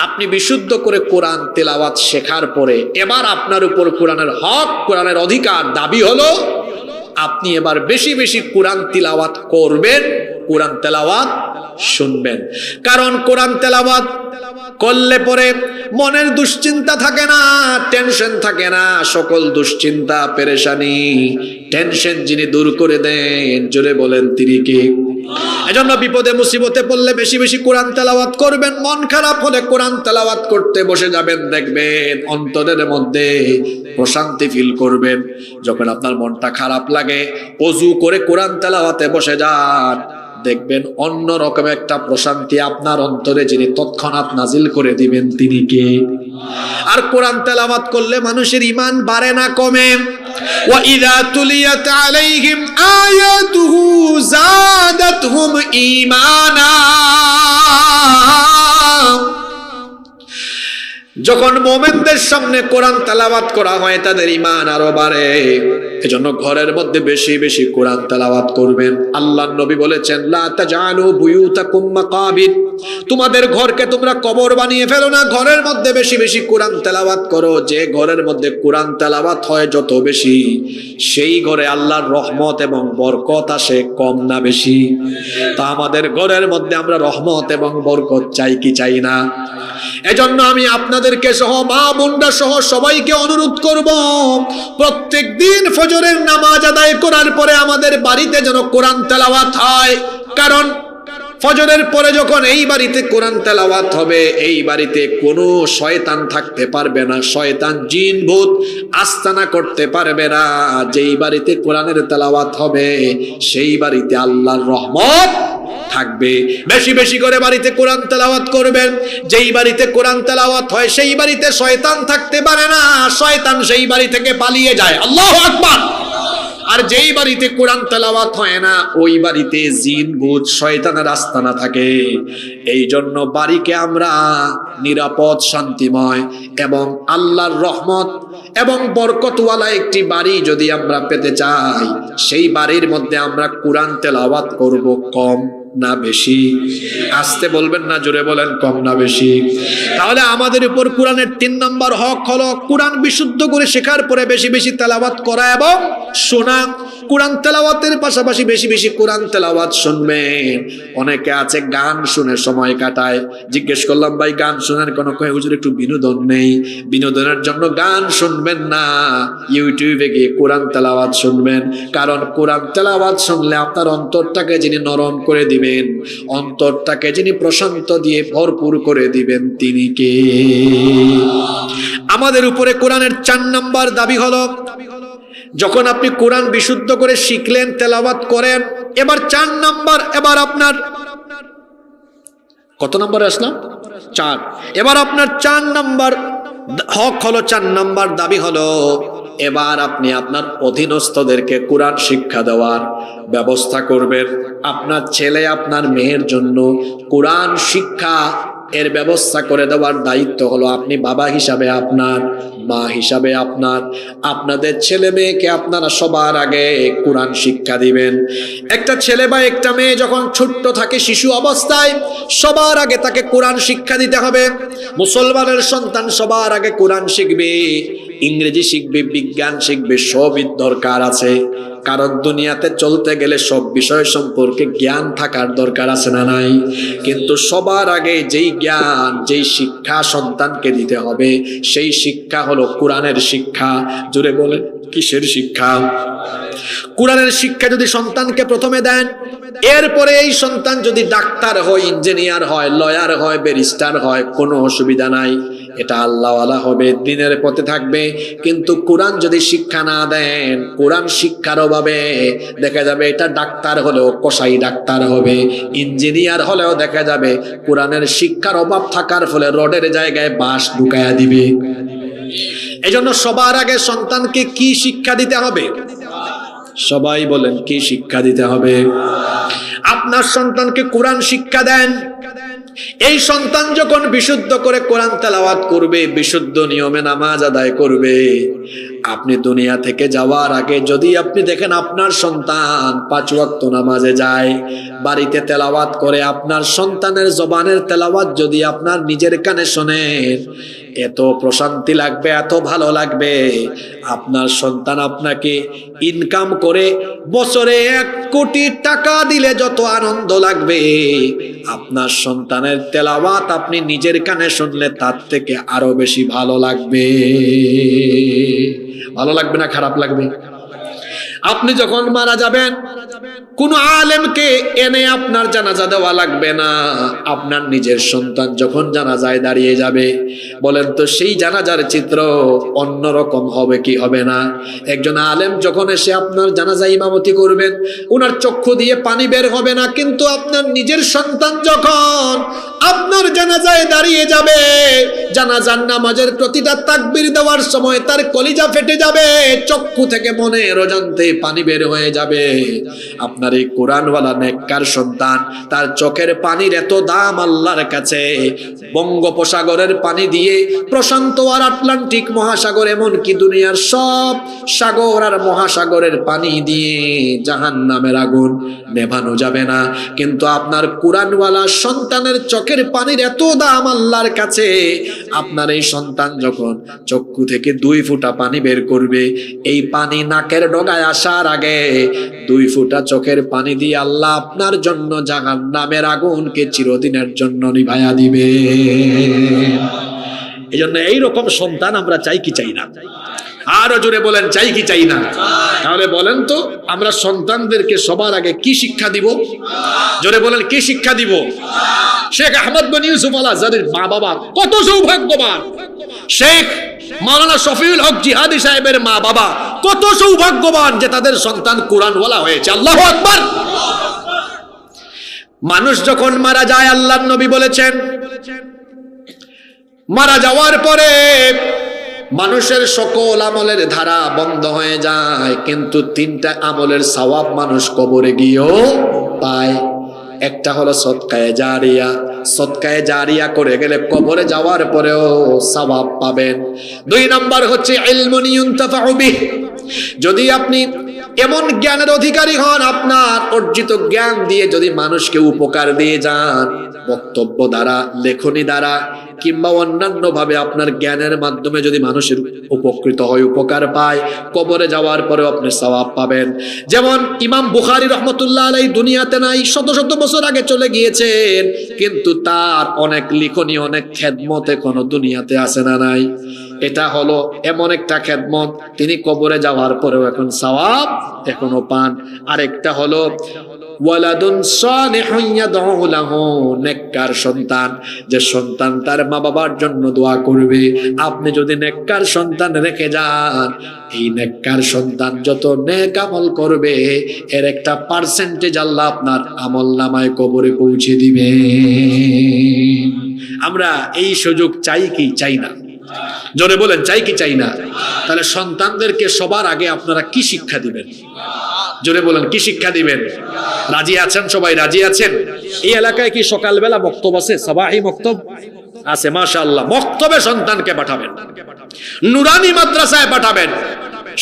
আপনি বিশুদ্ধ করে কোরআন তেলাওয়াত শেখার পরে এবার আপনার উপর কোরআনের হক, কোরআনের অধিকার, দাবি হলো আপনি এবার বেশি বেশি কোরআন তিলাওয়াত করবেন, কোরআন তেলাওয়াত শুনবেন। কারণ কোরআন তেলাওয়াত করলে পরে মনের দুশ্চিন্তা থাকে না, টেনশন থাকে না। সকল দুশ্চিন্তা, পেরেশানি, টেনশন যিনি দূর করে দেন, জোরে বলেন তিনি কে? এজন্য বিপদে মুসিবতে পড়লে বেশি বেশি কোরআন তেলাওয়াত করবেন। মন খারাপ হলে কোরআন তেলাওয়াত করতে বসে যাবেন, দেখবেন অন্তরের মধ্যে প্রশান্তি ফিল করবেন। যখন আপনার মনটা খারাপ লাগে, ওযু করে কোরআন তেলাওয়াতে বসে যান, দেখবেন অন্য রকম একটা প্রশান্তি আপনার অন্তরে যিনি তৎক্ষণাৎ নাজিল করে দিবেন তিনি কে? আর কোরআন তেলাওয়াত করলে মানুষের ঈমান বাড়ে না কমে? ওয়া ইযা তুলিয়াত আলাইহিম আয়াতুহু যাদাতহুম ঈমানা, যখন মুমিনদের সামনে কোরআন তেলাওয়াত করা হয় তাদের ঈমান আরো বাড়ে। এজন্য ঘরের মধ্যে বেশি বেশি কোরআন তেলাওয়াত করবেন। আল্লাহর নবী বলেছেন, লা তাজআলু বুয়ুতাকুম মাকাবির, তোমাদের ঘরকে তোমরা কবর বানিয়ে ফেলো না, ঘরের মধ্যে বেশি বেশি কোরআন তেলাওয়াত করো। যে ঘরের মধ্যে কোরআন তেলাওয়াত হয় যত বেশি, সেই ঘরে আল্লাহর রহমত এবং বরকত আসে কম না বেশি? তা আমাদের ঘরের মধ্যে আমরা রহমত এবং বরকত চাই কি চাই না? এজন্য আমি আপনাদেরকে সহ মা বোনরা সহ সবাইকে অনুরোধ করব, প্রত্যেক দিন ফজরের নামাজ আদায় করার পরে আমাদের বাড়িতে যেন কোরআন তেলাওয়াত হয়। কারণ ফজরের পরে যখন এই বাড়িতে কোরআন তেলাওয়াত হবে, এই বাড়িতে কোনো শয়তান থাকতে পারবে না, শয়তান জিন ভূত আস্তানা করতে পারবে না। যেই বাড়িতে কোরআনের তেলাওয়াত হবে সেই বাড়িতে আল্লাহর রহমত থাকবে। বেশি বেশি করে বাড়িতে কোরআন তেলাওয়াত করবেন। যেই বাড়িতে কোরআন তেলাওয়াত হয় সেই বাড়িতে শয়তান থাকতে পারে না, শয়তান সেই বাড়ি থেকে পালিয়ে যায়। আল্লাহু আকবার। আর যেই বাড়িতে কোরআন তেলাওয়াত হয় না ওই বাড়িতে জিন ভূত শয়তানের আস্তানা থাকে। এই জন্য বাড়িকে আমরা নিরাপদ, শান্তিময় এবং আল্লাহর রহমত এবং বরকতওয়ালা একটি বাড়ি যদি আমরা পেতে চাই, সেই বাড়ির মধ্যে আমরা কোরআন তেলাওয়াত করব কম না বেশি? আসতে বলবেন না, জোরে বলেন, কম না বেশি? তাহলে আমাদের উপর কোরআনের 3 নম্বর হক হলো কোরআন বিশুদ্ধ করে শেখার পরে বেশি বেশি তেলাওয়াত করা এবং শোনা। কোরআন তেলাওয়াতের পাশাপাশি বেশি বেশি কোরআন তেলাওয়াত শুনবেন। অনেকে আছে গান শুনে সময় কাটায়। জিজ্ঞেস করলাম, ভাই গান শোনার কোনো? কয় হুজুর একটু বিনোদন নেই। বিনোদনের জন্য গান শুনবেন না, ইউটিউবে গিয়ে কোরআন তেলাওয়াত শুনবেন। কারণ কোরআন তেলাওয়াত শুনলে আপনার অন্তরটাকে যিনি নরম করে দিবেন, অন্তরটাকে যিনি প্রশান্ত দিয়ে ভরপুর করে দিবেন তিনি কে? আমাদের উপরে কোরআনের 4 নম্বর দাবি হলো, যখন আপনি কোরআন বিশুদ্ধ করে শিখলেন, তেলাওয়াত করেন, এবার 4 নম্বর, এবার আপনার কত নম্বরে আসলাম? 4। এবার আপনার 4 নম্বর হক হলো, 4 নম্বর দাবি হলো, এবার আপনি আপনার অধীনস্থদেরকে কোরআন শিক্ষা দেওয়ার ব্যবস্থা করবেন। আপনার ছেলে আপনার মেয়ের জন্য কোরআন শিক্ষা এর ব্যবস্থা করে দেওয়ার দায়িত্ব হলো আপনি বাবা হিসাবে, আপনার মা হিসাবে আপনাদের ছেলে মেয়েকে আপনারা সবার আগে কোরআন শিক্ষা দিবেন। একটা ছেলে বা একটা মেয়ে যখন ছোট্ট থাকে, শিশু অবস্থায়, সবার আগে তাকে কোরআন শিক্ষা দিতে হবে। মুসলমানের সন্তান সবার আগে কোরআন শিখবে, ইংরেজি শিখবে, বিজ্ঞান শিখবে, সবই দরকার আছে। কারণ দুনিয়াতে চলতে গেলে সব বিষয় সম্পর্কে জ্ঞান থাকার দরকার আছে না নাই? কিন্তু সবার আগে যেই জ্ঞান, যেই শিক্ষা সন্তানকে দিতে হবে, সেই শিক্ষা হলো কোরআনের শিক্ষা। জোরে বলেন, কিসের শিক্ষা? কোরআনের শিক্ষা যদি সন্তানকে প্রথমে দেন, এরপরে এই সন্তান যদি ডাক্তার হয়, ইঞ্জিনিয়ার হয়, লয়ার হয়, ব্যারিস্টার হয়, কোনো অসুবিধা নাই, এটা আল্লাহওয়ালা হবে, দিনের পথে থাকবে। কিন্তু কোরআন যদি শিক্ষা না দেন, কোরআন শিক্ষার অভাবে দেখা যাবে এটা ডাক্তার হলেও কসাই ডাক্তার হবে, ইঞ্জিনিয়ার হলেও দেখা যাবে কোরআনের শিক্ষার অভাব থাকার ফলে রডের জায়গায় বাঁশ ঢুকায়া দিবে। এজন্য সবার আগে সন্তানকে কি শিক্ষা দিতে হবে? সবাই বলেন, কি শিক্ষা দিতে হবে? আপনার সন্তানকে কোরআন শিক্ষা দেন। এই সন্তান যখন বিশুদ্ধ করে কোরআন তেলাওয়াত করবে, বিশুদ্ধ নিয়মে নামাজ আদায় করবে, আপনি দুনিয়া থেকে যাওয়ার আগে যদি আপনি দেখেন আপনার সন্তান 5 ওয়াক্ত নামাজে যায়, বাড়িতে তেলাওয়াত করে, আপনার সন্তানের জবানের তেলাওয়াত যদি আপনার নিজের কানে শোনেন, এত প্রশান্তি লাগবে, এত ভালো লাগবে। আপনার সন্তান আপনাকে ইনকাম করে বছরে 1 কোটি টাকা দিলে যত আনন্দ লাগবে, আপনার সন্তানের তেলাওয়াত আপনি নিজের কানে শুনলে তার থেকে আরো বেশি ভালো লাগবে। ভালো লাগবে না খারাপ লাগবে? আপনি যখন মারা যাবেন, কোন আলেমকে এনে আপনার জানাজা দেওয়া লাগবে না। আপনার নিজের সন্তান যখন জানাজায় দাঁড়িয়ে যাবে, বলেন তো সেই জানাজার চিত্র অন্যরকম হবে কি হবে না? একজন আলেম যখন এসে আপনার জানাজায় ইমামতি করবেন, ওনার চক্ষু দিয়ে পানি বের হবে না, কিন্তু আপনার নিজের সন্তান যখন আপনার জানাজায় দাঁড়িয়ে যাবে, জানাজার নামাজের প্রতিটা তাকবীর দেওয়ার সময় তার কলিজা ফেটে যাবে, চক্ষু থেকে মনের অজান্তে পানি বের হয়ে যাবে। আপনার এই কোরআনওয়ালা নেককার সন্তান, তার চোখের পানির এত দাম আল্লাহর কাছে, বঙ্গোপসাগরের পানি দিয়ে প্রশান্ত আর আটলান্টিক মহাসাগর, এমনকি দুনিয়ার সব সাগর আর মহাসাগরের পানি দিয়ে জাহান্নামের আগুন নেভানো যাবে না। কিন্তু আপনার কোরআনওয়ালা সন্তানের চোখের পানির এত দাম আল্লাহর কাছে, আপনার এই সন্তান যখন চক্ষু থেকে 2 ফোঁটা পানি বের করবে, এই পানি নাকের ডগায় আসার আগে 2 ফোঁটা চোখের পানি দিয়ে আল্লাহ আপনার জন্য জাহান্নামের আগুনকে চিরদিনের জন্য নিভাইয়া দিবে। এই জন্য এইরকম সন্তান আমরা চাই কি চাই না? আরো জোরে বলেন, চাই কি চাই না? তাহলে বলেন তো, আমরা সন্তানদেরকে সবার আগে কি শিক্ষা দিব? জোরে বলেন, কি শিক্ষা দিব? শেখ আহমদ বিন ইউসুফ আল আজহারীর মা বাবা কত সৌভাগ্যবান, শেখ মাওলানা শফিউল হক জিহাদি সাহেবের মা বাবা কত সৌভাগ্যবান যে তাদের সন্তান কোরআনওয়ালা হয়েছে। আল্লাহু আকবার। মানুষ যখন মারা যায়, আল্লাহর নবী বলেছেন, মারা যাওয়ার পরে মানুষের সকল আমলের ধারা বন্ধ হয়ে যায়, কিন্তু 3টা আমলের সওয়াব মানুষ কবরে গিয়েও পায়। একটা হলো সদকায়ে জারিয়া, সদকায়ে জারিয়া করে গেলে কবরে যাওয়ার পরেও সওয়াব পাবেন। 2 নাম্বার হচ্ছে ইলমুন ইউনতাফাউ বিহ, যদি আপনি এমন জ্ঞানের অধিকারী হন, আপনার অর্জিত জ্ঞান দিয়ে যদি মানুষকে উপকার দিয়ে যান, বক্তব্য দ্বারা, লেখনী দ্বারা, কিংবা অন্যান্য ভাবে আপনার জ্ঞানের মাধ্যমে যদি মানুষের উপকৃত হয়, উপকার পায়, কবরে যাওয়ার পরেও আপনি সওয়াব পাবেন। যেমন ইমাম বুখারী রাহমাতুল্লাহ আলাইহি দুনিয়াতে নাই, শত শত বছর আগে চলে গিয়েছেন, কিন্তু তার অনেক লিখনী, অনেক খেদমত এখনো দুনিয়াতে আছে না নাই? এটা হলো এমন একটা খেদমত, তিনি কবরে যাওয়ার পরেও এখন সওয়াব এখনো পান। আরেকটা হলো ওয়ালাদুন সালিহুন ইয়াদউ লাহু, নেককার সন্তান, যে সন্তান তার মা বাবার জন্য দোয়া করবে। আপনি যদি নেককার সন্তান রেখে যান, এই নেককার সন্তান যত নেক আমল করবে, এর একটা পার্সেন্টেজ আল্লাহ আপনার আমলনামায় কবরে পৌঁছে দিবে। আমরা এই সুযোগ চাই কি চাই না? জোরে বলেন, চাই কি চাই না? তাহলে সন্তানদেরকে সবার আগে আপনারা কি শিক্ষা দিবেন? জোরে বলেন, কি শিক্ষা দিবেন? রাজি আছেন সবাই? রাজি আছেন? এই এলাকায় কি সকালবেলা মক্তব আছে? সাবাহি মক্তব আছে? মাশাআল্লাহ। মক্তবে সন্তানকে পাঠাবেন, নুরানি মাদ্রাসায় পাঠাবেন।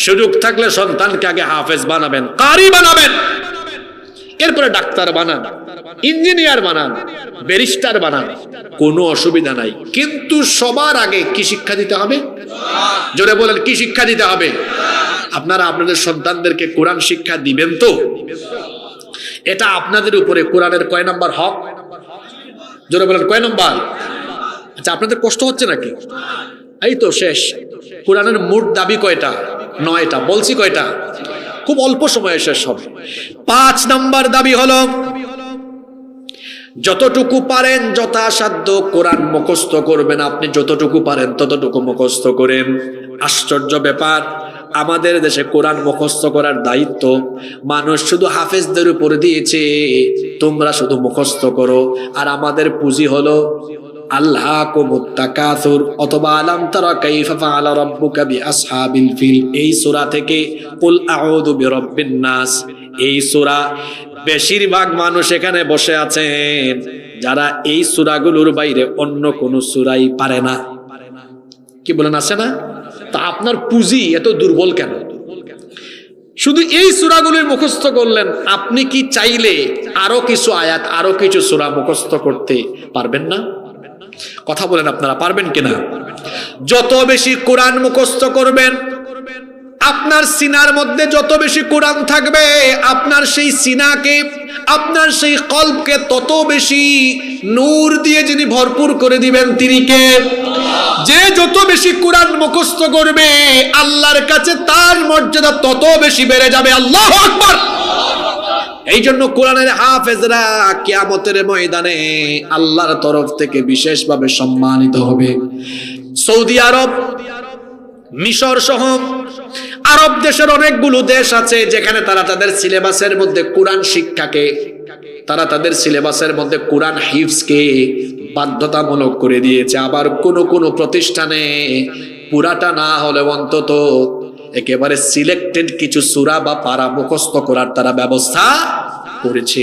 সুযোগ থাকলে সন্তানকে আগে হাফেজ বানাবেন, কারি বানাবেন, এরপরে ডাক্তার বানান, ইঞ্জিনিয়ার বানান, ব্যারিস্টার বানান, কোনো অসুবিধা নাই। কিন্তু সবার আগে কি শিক্ষা দিতে হবে? জোরে বলেন, কি শিক্ষা দিতে হবে? আপনারা আপনাদের সন্তানদেরকে কোরআন শিক্ষা দিবেন তো? এটা আপনাদের উপরে। কোরআনের কয় নাম্বার হক? জোরে বলেন, কয় নাম্বার? আচ্ছা, আপনাদের কষ্ট হচ্ছে নাকি? এই তো শেষ। কোরআনের মোট দাবি কয়টা? 9টা। বলছি কয়টা? খুব অল্প সময়ে শেষ হবে। 5 নাম্বার দাবি হলো, যতটুকু পারেন যথাসাধ্য কোরআন মুখস্থ করবেন। আপনি যতটুকু পারেন ততটুকু মুখস্থ করেন। আশ্চর্য ব্যাপার, আমাদের দেশে কোরআন মুখস্থ করার দায়িত্ব মানুষ শুধু হাফেজদের উপরে দিয়েছে, তোমরা শুধু মুখস্থ করো। আর আমাদের পুঁজি হলো আল্লাহকুমুত তাকাসুর অথবা আলাম তারা কাইফা ফাআলা রাব্বুকা বিআসহাবিল ফিল। এই সূরা থেকে কুল আউযু বিরাব্বিন নাস, এই সূরা বেশিরভাগ মানুষ এখানে বসে আছেন যারা এই সূরাগুলোর বাইরে অন্য কোন সূরাই পারে না। কি বলেন, আছে না? তা আপনার পুঁজি এত দুর্বল কেন? শুধু এই সূরাগুলোর মুখস্থ করলেন। আপনি কি চাইলে আরো কিছু আয়াত, আরো কিছু সূরা মুখস্থ করতে পারবেন না? কথা বলেন, আপনারা পারবেন কিনা? যত বেশি কোরআন মুখস্থ করবেন, আপনার সিনার মধ্যে যত বেশি কোরআন থাকবে, আপনার সেই সিনাকে, আপনার সেই কলবকে তত বেশি নূর দিয়ে যিনি ভরপুর করে দিবেন তিনি কে? যে যত বেশি কোরআন মুখস্থ করবে আল্লাহর কাছে তার মর্যাদা তত বেশি বেড়ে যাবে। আল্লাহু আকবার। এই জন্য কোরআনের হাফেজরা কিয়ামতের ময়দানে আল্লাহর তরফ থেকে বিশেষভাবে সম্মানিত হবে। সৌদি আরব, মিশর সহ আরব দেশের অনেকগুলো দেশ আছে যেখানে তারা তাদের সিলেবাসের মধ্যে কোরআন শিক্ষাকে, তারা তাদের সিলেবাসের মধ্যে কোরআন হিফজকে বাধ্যতামূলক করে দিয়েছে। আবার কোন প্রতিষ্ঠানে পুরাটা না হলে অন্তত একেবারে সিলেক্টেড কিছু সূরা বা পারা মুখস্থ করার তারা ব্যবস্থা করেছে।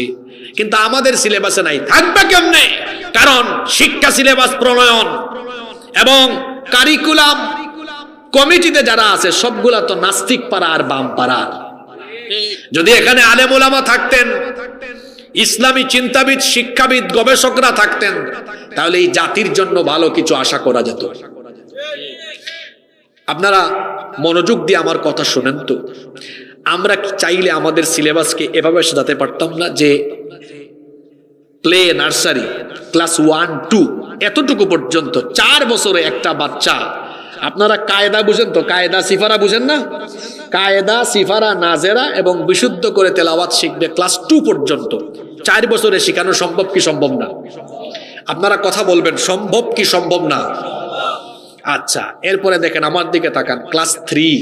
কিন্তু আমাদের সিলেবাসে নাই। থাকবে কেমনে? কারণ শিক্ষা সিলেবাস প্রণয়ন এবং কারিকুলাম কমিটিতে যারা আছে সবগুলা তো নাস্তিক পাড়া আর বাম পাড়া। যদি এখানে আলেম ওলামা থাকতেন, ইসলামী চিন্তাবিদ, শিক্ষাবিদ, গবেষকরা থাকতেন, তাহলে এই জাতির জন্য ভালো কিছু আশা করা যেত। আপনারা মনোযোগ দিয়ে আমার কথা শুনেন তো, আমরা চাইলে আমাদের সিলেবাসকে এভাবে সাজাতে পারতাম না যে প্লে, নার্সারি, ক্লাস 1, 2 এতটুকু পর্যন্ত 4 বছরে একটা বাচ্চা, আপনারা কায়দা বুঝেন তো? কায়দা সিফারা বুঝেন না? কায়দা সিফারা নাজেরা এবং বিশুদ্ধ করে তেলাওয়াত শিখবে ক্লাস 2 পর্যন্ত। 4 বছরে শেখানো সম্ভব কি সম্ভব না? আপনারা কথা বলবেন, সম্ভব কি সম্ভব না? আচ্ছা, এরপরে দেখেন, আমার দিকে তাকান, ক্লাস 3,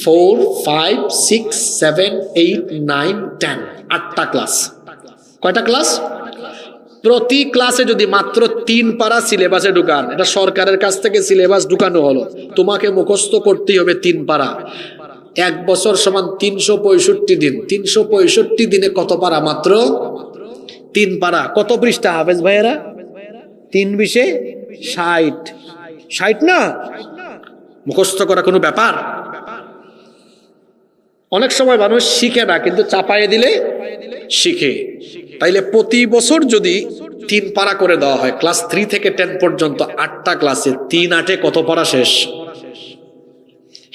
4, 5, 6, 7, 8, 9, 10, 8টা ক্লাস। কয়টা ক্লাস? প্রতি ক্লাসে যদি মাত্র 3 পারা সিলেবাসে ঢুকান, এটা সরকারের কাছ থেকে সিলেবাস ঢুকানো হলো, তোমাকে মুখস্থ করতেই হবে 3 পারা। 1 বছর সমান 365 দিন। 365 দিনে কত পারা? মাত্র 3 পারা। কত পৃষ্ঠা হাফেজ ভাইয়েরা? 3 বিশে 60। 60 না? মুখস্থ করা কোনো ব্যাপার? অনেক সময় মানুষ শিখে না, কিন্তু চাপায়ে দিলে শিখে। তাইলে প্রতি বছর যদি 3 পারা করে দেওয়া হয়, ক্লাস 3 থেকে 10 পর্যন্ত 8টা ক্লাসে 3 8 কত পারা শেষ?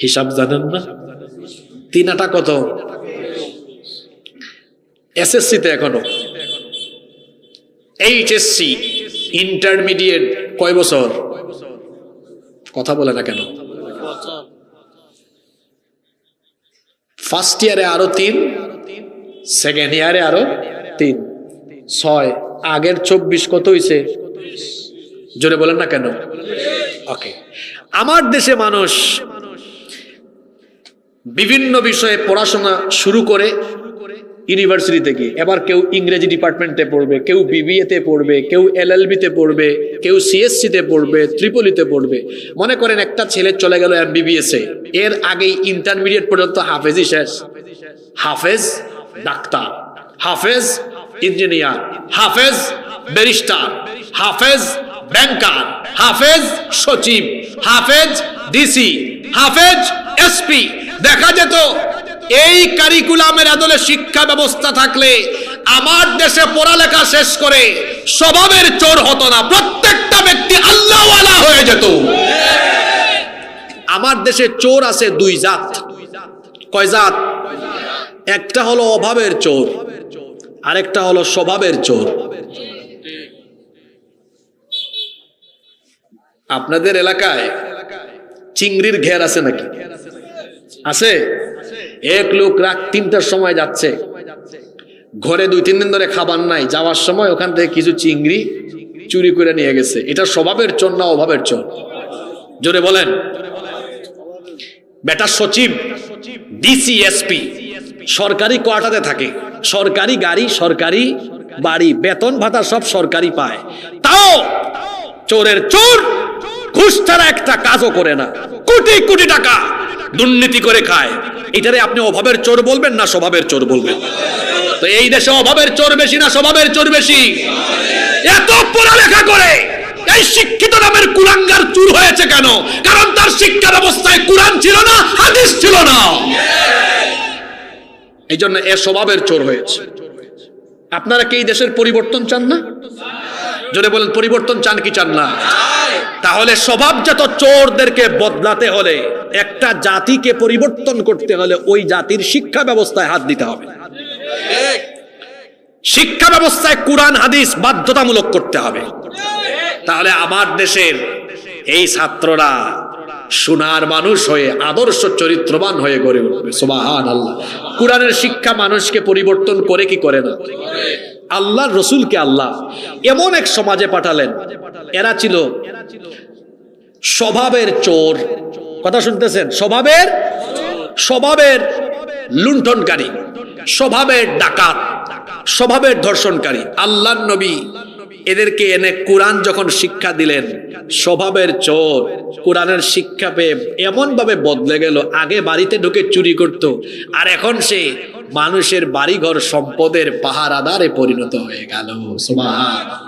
হিসাব জানেন না? 3 8 কত? এসএসসিতে এখনো, এইচএসসি, ইন্টারমিডিয়েট কয় বছর? কথা বলে না কেন? ফার্স্ট ইয়ারে আরো 3, সেকেন্ড ইয়ারে আরো 3, 6। আগের 24 কত হইছে? জোরে বলেন না কেন? ওকে। আমার দেশে মানুষ বিভিন্ন বিষয়ে পড়াশোনা শুরু করে ইউনিভার্সিটি থেকে, এবার কেউ ইংরেজি ডিপার্টমেন্টে পড়বে, কেউ বিবিএতে পড়বে, কেউ এলএলবিতে পড়বে, কেউ সিএসসিতে পড়বে, ট্রিপলিতে পড়বে। মনে করেন একটা ছেলে চলে গেল এমবিবিএস এ, এর আগেই ইন্টারমিডিয়েট পর্যন্ত হাফেজই শেষ। হাফেজ ডাক্তার, হাফেজ ইঞ্জিনিয়ার, হাফেজ ব্যারিস্টার, হাফেজ ব্যাংকার, হাফেজ সচিব, হাফেজ ডিসি, হাফেজ এসপি। দেখা যেত এই কারিকুলামের আদলে শিক্ষা ব্যবস্থা থাকলে আমার দেশে পড়ালেখা শেষ করে স্বভাবের চোর হতো না, প্রত্যেকটা ব্যক্তি আল্লাহওয়ালা হয়ে যেত। আমার দেশে চোর আছে 2 জাত। কয় জাত? একটা হলো অভাবের চোর, আরেকটা হলো স্বভাবের চোর। আপনাদের এলাকায় চিংড়ির ঘের আছে নাকি? আছে? এক লোক রাত 3টার সময় যাচ্ছে, ঘরে 2-3 দিন ধরে খাবার নাই, যাওয়ার সময় ওখান থেকে কিছু চিংড়ি চুরি করে নিয়ে গেছে। এটা স্বভাবের চোর না অভাবের চোর? জোরে বলেন। বেটা সচিব, ডিসি, এসপি সরকারি কোয়ার্টারে থাকে, সরকারি গাড়ি, সরকারি বাড়ি, বেতন ভাতা সব সরকারি পায়, তাও চোরের চোর, ঘুষ ছাড়া একটা কাজও করে না, কোটি কোটি টাকা দুর্নীতি করে খায়। এটারে আপনি অভাবের চোর বলবেন না স্বভাবের চোর বলবেন? তো এই দেশে অভাবের চোর বেশি না স্বভাবের চোর বেশি? এত পড়ালেখা করে এই শিক্ষিত নামের কুলাঙ্গার চুর হয়েছে কেন? কারণ তার শিক্ষা ব্যবস্থায় কোরআন ছিল না, হাদিস ছিল না, এই জন্য এ স্বভাবের চোর হয়েছে। আপনারা কি এই দেশের পরিবর্তন চান না? যদি বলেন পরিবর্তন চান কি চান না? তাহলে স্বভাবজাত চোরদেরকে বদলাতে হলে, একটা জাতিকে পরিবর্তন করতে হলে ওই জাতির শিক্ষা ব্যবস্থায় হাত দিতে হবে। শিক্ষা ব্যবস্থায় কোরআন হাদিস বাধ্যতামূলক করতে হবে। তাহলে আমার দেশের এই ছাত্ররা সোনার মানুষ হয়ে আদর্শ চরিত্রবান হয়ে গড়ে উঠবে। সুবহানাল্লাহ। কোরআনের শিক্ষা মানুষকে পরিবর্তন করে কি করে না? আল্লাহর রসুলকে আল্লাহ এমন এক সমাজে পাঠালেন, এরা ছিল স্বভাবের চোর। কথা শুনতেছেন? স্বভাবের লুণ্ঠনকারী, স্বভাবের ডাকাত, স্বভাবের ধর্ষণকারী। আল্লাহর নবী এদেরকে এনে কোরআন যখন শিক্ষা দিলেন, স্বভাবের চোর কোরআনের শিক্ষা পেয়ে এমন ভাবে বদলে গেল, আগে বাড়িতে ঢুকে চুরি করত, আর এখন সে মানুষের বাড়িঘর সম্পদের পাহারাদারে পরিণত হয়ে গেল। সুবহানাল্লাহ।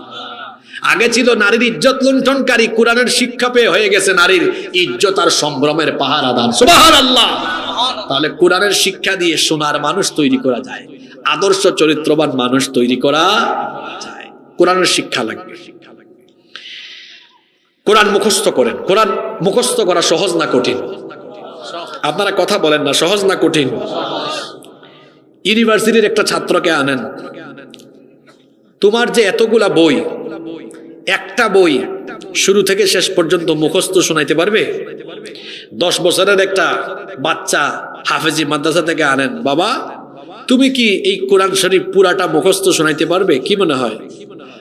আগে ছিল নারীর ইজ্জত লুণ্ঠনকারী, কোরআনের শিক্ষা পেয়ে হয়ে গেছে নারীর ইজ্জত আর সম্ভ্রমের পাহারাদার। সুবহানাল্লাহ। তাহলে কোরআনের শিক্ষা দিয়ে সোনার মানুষ তৈরি করা যায়, আদর্শ চরিত্রবান মানুষ তৈরি করা যায়। কোরআনের শিক্ষা লাগবে। কোরআন মুখস্থ করেন। কোরআন মুখস্থ করা সহজ না কঠিন? আপনারা কথা বলেন না, সহজ না কঠিন? ইউনিভার্সিটির একটা ছাত্রকে আনেন, তোমার যে এতগুলা বই, একটা বই শুরু থেকে শেষ পর্যন্ত মুখস্থ শোনাইতে পারবে? 10 বছরের একটা বাচ্চা হাফেজি মাদ্রাসা থেকে আনেন, বাবা তুমি কি এই কোরআন শরীফ পুরাটা মুখস্থ শোনাইতে পারবে? কি মনে হয়?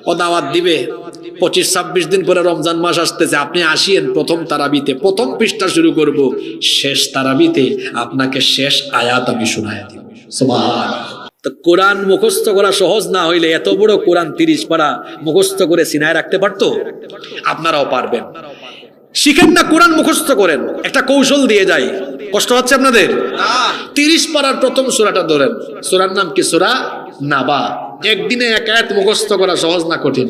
ও দাওয়াত দিবে, 25-26 দিন পরে রমজান মাস আসতেছে, আপনি আসিয়েন প্রথম তারাবিতে, প্রথম পৃষ্ঠা শুরু করব, শেষ তারাবিতে আপনাকে শেষ আয়াত আমি শোনায় দিব। সুবহানাল্লাহ। তো কোরআন মুখস্থ করা সহজ না হইলে এত বড় কোরআন 30 পারা মুখস্থ করে সিনায় রাখতে পারতো? আপনারাও পারবেন। শিখেন না, কোরআন মুখস্থ করেন। একটা কৌশল দিয়ে যাই, কষ্ট হচ্ছে আপনাদের? 30 পারার প্রথম সূরাটা ধরেন, সূরার নাম কি? সূরা নাবা। একদিনে এক আয়াত মুখস্থ করা সহজ না কঠিন?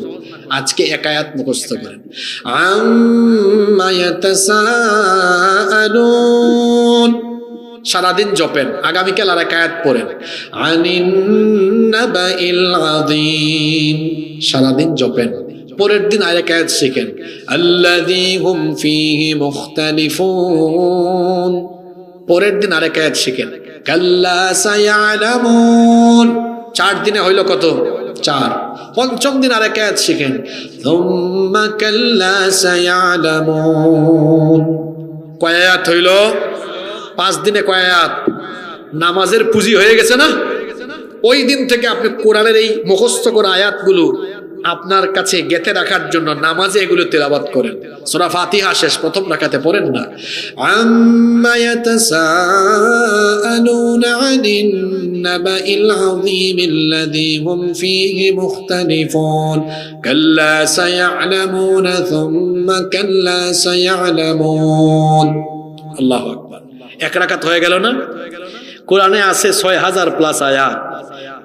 আজকে এক আয়াত মুখস্থ করেন। আম্মা ইয়াতাসাআলুন, সারাদিন জপেন, আগামীকাল আর এক আয়াত পড়েন। আনিন নাবাইল আযীম, সারাদিন জপেন, পরের দিন আরেক আয়াত শিখেন। আল্লাযী হুম ফীহি মুখতালিফুন, পরের দিন আরেক আয়াত শিখেন। কাল্লা সায়ালামুন, 4 দিনে হইল কত? 4। পঞ্চম দিন আরেক আয়াত শিখেন। সুম্মা কাল্লা সায়ালামুন, কয় আয়াত হইল? 5 দিনে কয় আয়াত? নামাজের পুঁজি হয়ে গেছে না? ওই দিন থেকে আপনি কোরআনের এই মুখস্থ করা আয়াতগুলো আপনার কাছে গেঁথে রাখার জন্য নামাজে এগুলো তেলাওয়াত করেন। সূরা ফাতিহা শেষ প্রথম রাকাতে পড়েন না? আম্মা ইয়াতাসাআলুনা আনিন নাবাইল আযীমিল্লাযী হুম ফীহি মুখতালিফুন কাল্লা সায়ালামুনা সুম্মা কাল্লা সায়ালামুন। আল্লাহু আকবার। এক রাকাত হয়ে গেল না? কোরআনে আছে 6000+ আয়াত।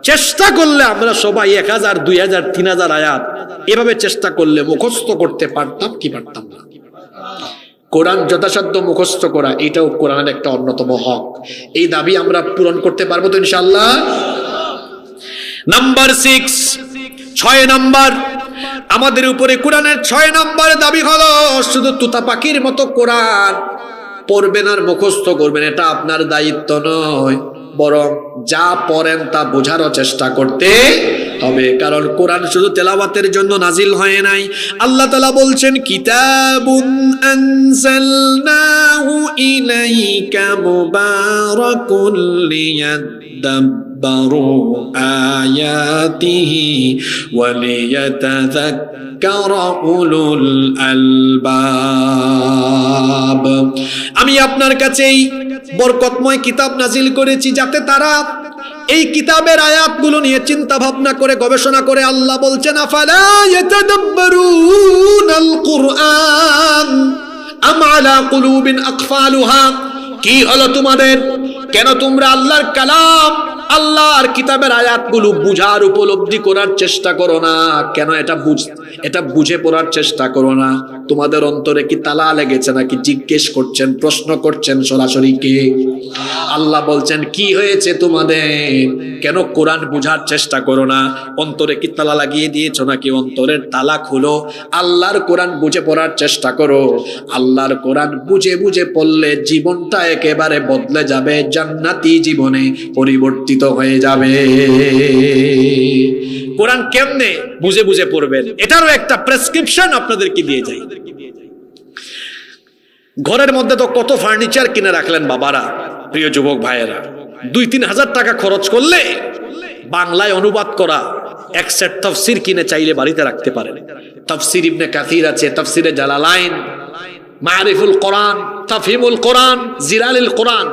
চেষ্টা করলে আমরা সবাই 1000, 2000, 3000 আয়াত এভাবে চেষ্টা করলে মুখস্থ করতে পারতাম কি পারতাম না? কোরআন যথাসাধ্য মুখস্থ করা, এটাও কোরআনের একটা অন্যতম হক। এই দাবি আমরা পূরণ করতে পারবো তো ইনশাআল্লাহ? নাম্বার 6 নাম্বার, আমাদের উপরে কোরআনের 6 নাম্বার দাবি হলো শুধু তুতা পাখির মতো কোরআন পড়বেন আর মুখস্থ করবেন, এটা আপনার দায়িত্ব নয়, বরং যা পড়েন তা বোঝারও চেষ্টা করতে হবে। কারণ কোরআন শুধু তেলাওয়াতের জন্য নাজিল হয় নাই। আল্লাহ তাআলা বলছেন, কিতাবুন আনজালনাহু ইলাইকা মুবারাকুন লিয়াদাব্বারু আয়াতিহি ওয়া লিয়াতাযাক্কারা উলুল আলবাব। আমি আপনার কাছেই বরকতময় কিতাব নাজিল করেছি যাতে তারা এই কিতাবের আয়াতগুলো নিয়ে চিন্তা ভাবনা করে গবেষণা করে। আল্লাহ বলছেন, আফালা ইয়াতাদাব্বারুনাল কুরআন আম আলা কুলুবিন আকফালুহা, কি হলো তোমাদের? কেন তোমরা আল্লাহর কালাম, আল্লাহর কিতাবের আয়াতগুলো বুঝার উপলব্ধি করার চেষ্টা করো না? কেন এটা বুঝে পড়ার চেষ্টা করো না? তোমাদের অন্তরে কি তালা লেগেছে নাকি? জিজ্ঞেস করছেন, প্রশ্ন করছেন সরাসরি কে? আল্লাহ বলছেন, কি হয়েছে তোমাদের? কেন কোরআন বুঝার চেষ্টা করো না? অন্তরে কি তালা লাগিয়ে দিয়েছো নাকি? অন্তরের তালা খুলো, আল্লাহর কোরআন বুঝে পড়ার চেষ্টা করো। আল্লাহর কোরআন বুঝে বুঝে পড়লে জীবনটা একেবারে বদলে যাবে, জান্নাতি জীবনে পরিবর্তিত হয়ে যাবে। কোরআন কেমনে বুঝে বুঝে পড়বেন, এটারও একটা প্রেসক্রিপশন আপনাদেরকে দিয়ে যাই। ঘরের মধ্যে তো কত ফার্নিচার কিনে রাখলেন বাবারা, প্রিয় যুবক ভাইয়েরা। 2-3 হাজার টাকা খরচ করলে বাংলায় অনুবাদ করা এক সেট তাফসীর কিনে চাইলে বাড়িতে রাখতে পারেন। তাফসীর ইবনে কাসির আছে, তাফসীরে জালালাইন, মারিফুল কোরআন, তাফহিমুল কোরআন, জিলালুল কোরআন,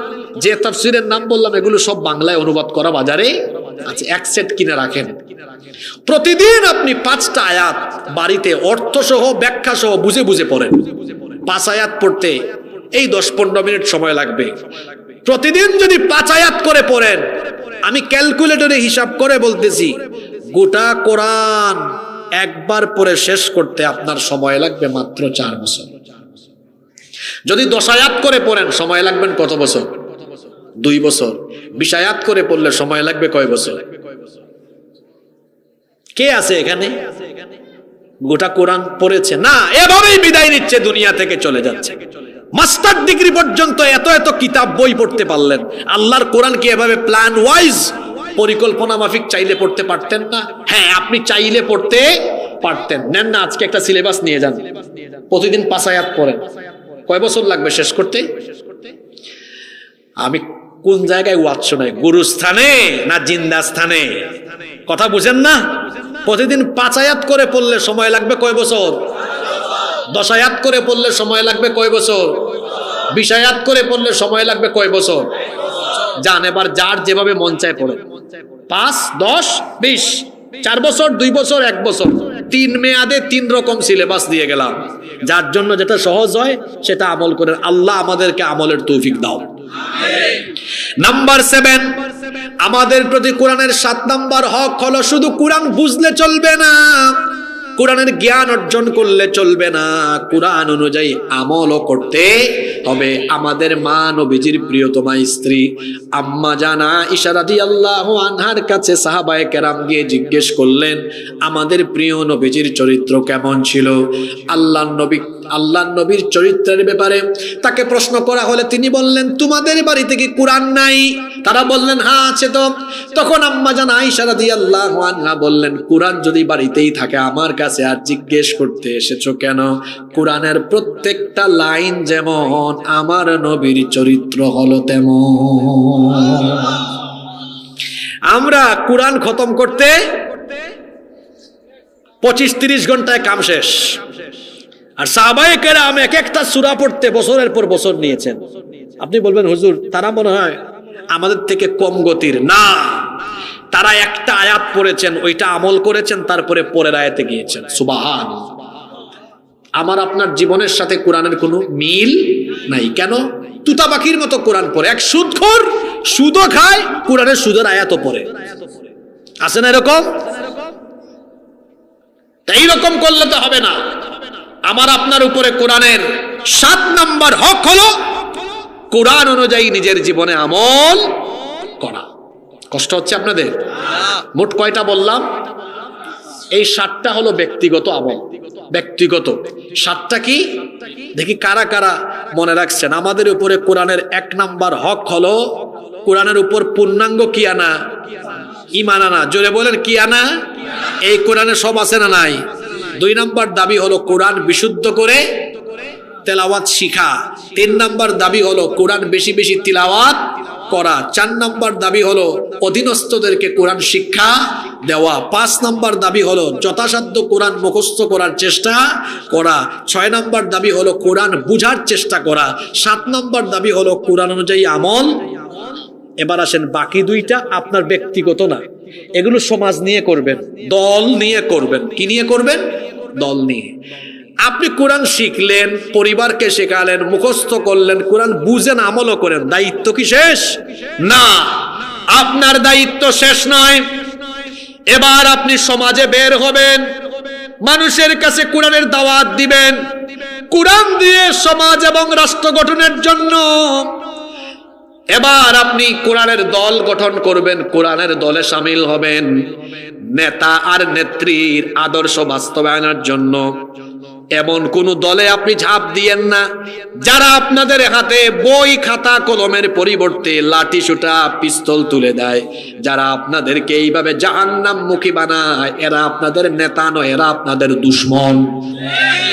যে তাফসীরের নাম বললাম এগুলো সব বাংলায় অনুবাদ করা বাজারে আছে, এক সেট কিনে রাখেন। প্রতিদিন আপনি 5টা আয়াত বাড়িতে অর্থ সহ ব্যাখ্যা সহ বুঝে বুঝে পড়েন। 5 আয়াত পড়তে এই 10-15 মিনিট সময় লাগবে। প্রতিদিন যদি 5 আয়াত করে পড়েন, আমি ক্যালকুলেটরে হিসাব করে বলতেছি, গোটা কোরআন একবার পড়ে শেষ করতে আপনার সময় লাগবে মাত্র 4 বছর। যদি 10 আয়াত করে পড়েন সময় লাগবেন কত বছর? 2 বছর। 20 আয়াত করে পড়লে সময় লাগবে কয় বছর? কে আছে এখানে গোটা কোরআন পড়েছে? না, এভাবেই বিদায় নিচ্ছে, দুনিয়া থেকে চলে যাচ্ছে। মাস্টার ডিগ্রি পর্যন্ত এত এত কিতাব বই পড়তে পারলেন, আল্লাহর কোরআন কি এভাবে প্ল্যান ওয়াইজ পরিকল্পনা মাফিক চাইলে পড়তে পারতেন না? হ্যাঁ, আপনি চাইলে পড়তে পারতেন। নেন না, আজকে একটা সিলেবাস নিয়ে যান, প্রতিদিন 5 আয়াত পড়েন। কয় বছর লাগবে শেষ করতে? আমি কোন জায়গায় ওয়াজ শোনাই, গুরুস্থানে না জিন্দাস্থানে? কথা বুঝেন না? প্রতিদিন 5 আয়াত করে পড়লে সময় লাগবে কয় বছর? 10 আয়াত করে পড়লে সময় লাগবে কয় বছর? 20 আয়াত করে পড়লে সময় লাগবে কয় বছর? যান, এবার যার যেভাবে মন চায় পড়ে। 5, 10, 20, 4 বছর, 2 বছর, 1 বছর, 3 মেয়াদে 3 রকম সিলেবাস দিয়ে গেলাম। যার জন্য যেটা সহজ হয় সেটা আমল করেন। আল্লাহ আমাদেরকে আমলের তৌফিক দাও। নাম্বার 7, আমাদের প্রতি কোরআনের 7 নাম্বার হক হলো, শুধু কোরআন বুঝলে চলবে না, কোরআনের জ্ঞান অর্জন করলে চলবে না, কোরআন অনুযায়ী আমলও করতে হবে। আমাদের মা নবীজির প্রিয়তমা স্ত্রী আম্মা জানা আয়েশা রাদিয়াল্লাহু আনহার কাছে সাহাবায়ে কেরাম গিয়ে জিজ্ঞেস করলেন, আমাদের প্রিয় নবীজির চরিত্র কেমন ছিল? আল্লাহর নবীর চরিত্রের ব্যাপারে তাকে প্রশ্ন করা হলে তিনি বললেন, তোমাদের বাড়িতে কি কোরআন নাই? তারা বললেন, হ্যাঁ আছে তো। তখন আম্মা জানা আয়েশা রাদিয়াল্লাহু আনহা বললেন, কোরআন যদি বাড়িতেই থাকে আমার কাছে আর জিজ্ঞেস করতে এসেছো কেন? কোরআনের প্রত্যেকটা লাইন যেমন আমার নবীর চরিত্র হলো তেমন। আমরা কোরআন খতম করতে 25-30 ঘন্টায় কাম শেষ, আর সাহাবায়ে কেরাম এক একটা সূরা পড়তে বছরের পর বছর নিয়েছেন। আপনি বলবেন, হুজুর তারা মনে হয় আমাদের থেকে কম গতির। না, তারা একটা আয়াত পড়েছেন, ওইটা আমল করেছেন, তারপরে পরের আয়াতে গিয়েছেন। সুবহানাল্লাহ। আমার আপনার জীবনের সাথে কোরআনের কোনো মিল নাই। কেন? তুতা পাখির মতো কোরআন পড়ে। এক সুদখোর সুদও খায়, কোরআনের সুদের আয়াতও পড়ে। আছে না এরকম? এইরকম করলে তো হবে না। আমার আপনার উপরে কোরআনের 7 নাম্বার হক হলো কোরআন অনুযায়ী নিজের জীবনে আমল করা। কষ্ট হচ্ছে আপনাদের? মোট কয়টা বললাম? এই 7টা হলো ব্যক্তিগত আমল। ব্যক্তিগত 7টা কি দেখি কারা কারা মনে রাখছেন। আমাদের উপরে কোরআনের 1 নাম্বার হক হলো কোরআনের উপর পূর্ণাঙ্গ কি আনা? ঈমান আনা। জোরে বলেন, কি আনা? এই কোরআনে সব আছে না নাই? 2 নাম্বার দাবি হলো কোরআন বিশুদ্ধ করে তেলাওয়াত শিখা। 3 নাম্বার দাবি হলো কোরআন বেশি বেশি তিলাওয়াত করা। 4 নাম্বার দাবি হলো অধীনস্থদেরকে কোরআন শিক্ষা দেওয়া। 5 নাম্বার দাবি হলো যথাসাধ্য কোরআন মুখস্থ করার চেষ্টা করা। 6 নাম্বার দাবি হলো কোরআন বুঝার চেষ্টা করা। 7 নাম্বার দাবি হলো কোরআন অনুযায়ী আমল। এবার আসেন বাকি 2টা আপনার ব্যক্তিগত না, এগুলো সমাজ নিয়ে করবেন, দল নিয়ে করবেন। কি নিয়ে করবেন? দল নিয়ে। আপনি কোরআন শিখলেন, পরিবারকে শেখালেন, মুখস্থ করলেন, কোরআন বুঝেন, আমলও করেন, দায়িত্ব কি শেষ? না, আপনার দায়িত্ব শেষ নয়। এবার আপনি সমাজে বের হবেন, মানুষের কাছে কোরআনের দাওয়াত দিবেন। কোরআন দিয়ে সমাজ এবং রাষ্ট্র গঠনের জন্য এবার আপনি কোরআনের দল গঠন করবেন, কোরআনের দলে শামিল হবেন। নেতা আর নেত্রীর আদর্শ বাস্তবায়নের জন্য এমন কোন দলে আপনি ঝাঁপ দিয়েন না যারা আপনাদের হাতে বই খাতা কলমের পরিবর্তে লাঠি সোঁটা পিস্তল তুলে দেয়, যারা আপনাদেরকে এইভাবে জাহান্নামমুখী বানায়। এরা আপনাদের নেতা নয়, এরা আপনাদের দুশমন।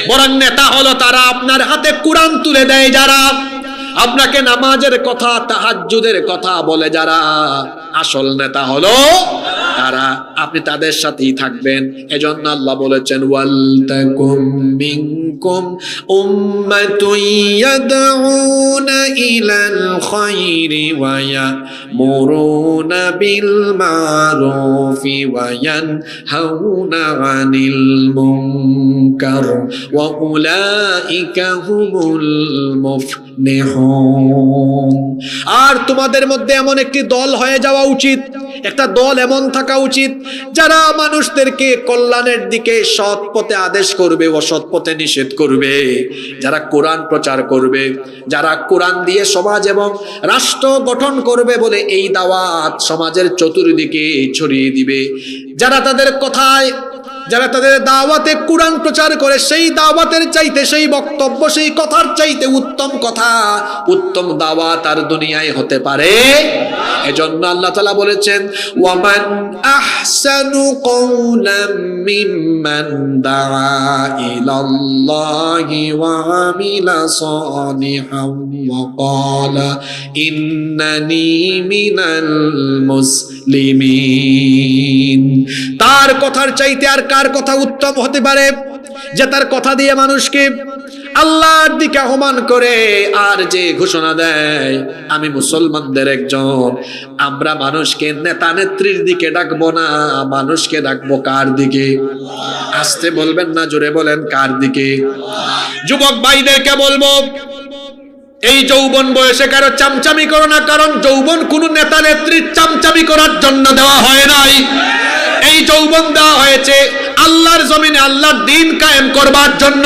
বরং নেতা হলো তারা আপনার হাতে কোরআন তুলে দেয়, যারা আপনাকে নামাজের কথা তাহাজ্জুদের কথা বলে, যারা আসল নেতা হলো তারা। আপনি তাদের সাথেই থাকবেন। এজন্য আল্লাহ বলেছেন ওয়াল তাকুম মিনকুম উম্মাতুন ইয়াদউনা ইলাল খায়রি ওয়া ইয়ামুরুনা বিল মারুফি ওয়া ইয়ানহাউনা আনিল মুনকার ওয়া উলাইকা হুমুল মুফলিহুন। আর তোমাদের মধ্যে এমন একটি দল হয়ে যাওয়া উচিত, একটা দল এমন থাকা উচিত যারা মানুষদেরকে কল্যাণের দিকে সৎ পথে আদেশ করবে, অসৎ পথে নিষেধ করবে, যারা কোরআন প্রচার করবে, যারা কোরআন দিয়ে সমাজ এবং রাষ্ট্র গঠন করবে বলে এই দাওয়াত সমাজের চতুর্দিকে ছড়িয়ে দিবে, যারা তাদের কথায়, যারা তাদের দাওয়াতে কোরআন প্রচার করে, সেই দাওয়াতের চাইতে, সেই বক্তব্য, সেই কথার চাইতে উত্তম কথা, উত্তম দাওয়াত আর দুনিয়ায় হতে পারে। এজন্য আল্লাহ তাআলা বলেছেন ওয়ামান আহসানু কওলাম মিম্মান দাআ ইলাল্লাহি ওয়া আমিলা সালিহান ওয়া ক্বালা ইন্নানি মিনাল মুসলিমিন। তার কথার চাইতে আর কার কথা উত্তম হতে পারে যে তার কথা দিয়ে মানুষকে আল্লাহর দিকে আহ্বান করে আর যে ঘোষণা দেয় আমি মুসলমানদের একজন। আমরা মানুষকে নেতা নেত্রীর দিকে ডাকবো না, মানুষকে ডাকবো কার দিকে? আস্তে বলবেন না, জোরে বলেন, কার দিকে? যুবক ভাইদেরকে বলবো, এই যৌবন বয়সে কারো চামচামি করো না, কারণ যৌবন কোন নেতা নেত্রীর চামচামি করার জন্য দেওয়া হয় নাই। এই যৌবন দেওয়া হয়েছে আল্লাহর জমিনে আল্লাহর দ্বীন কায়েম করবার জন্য।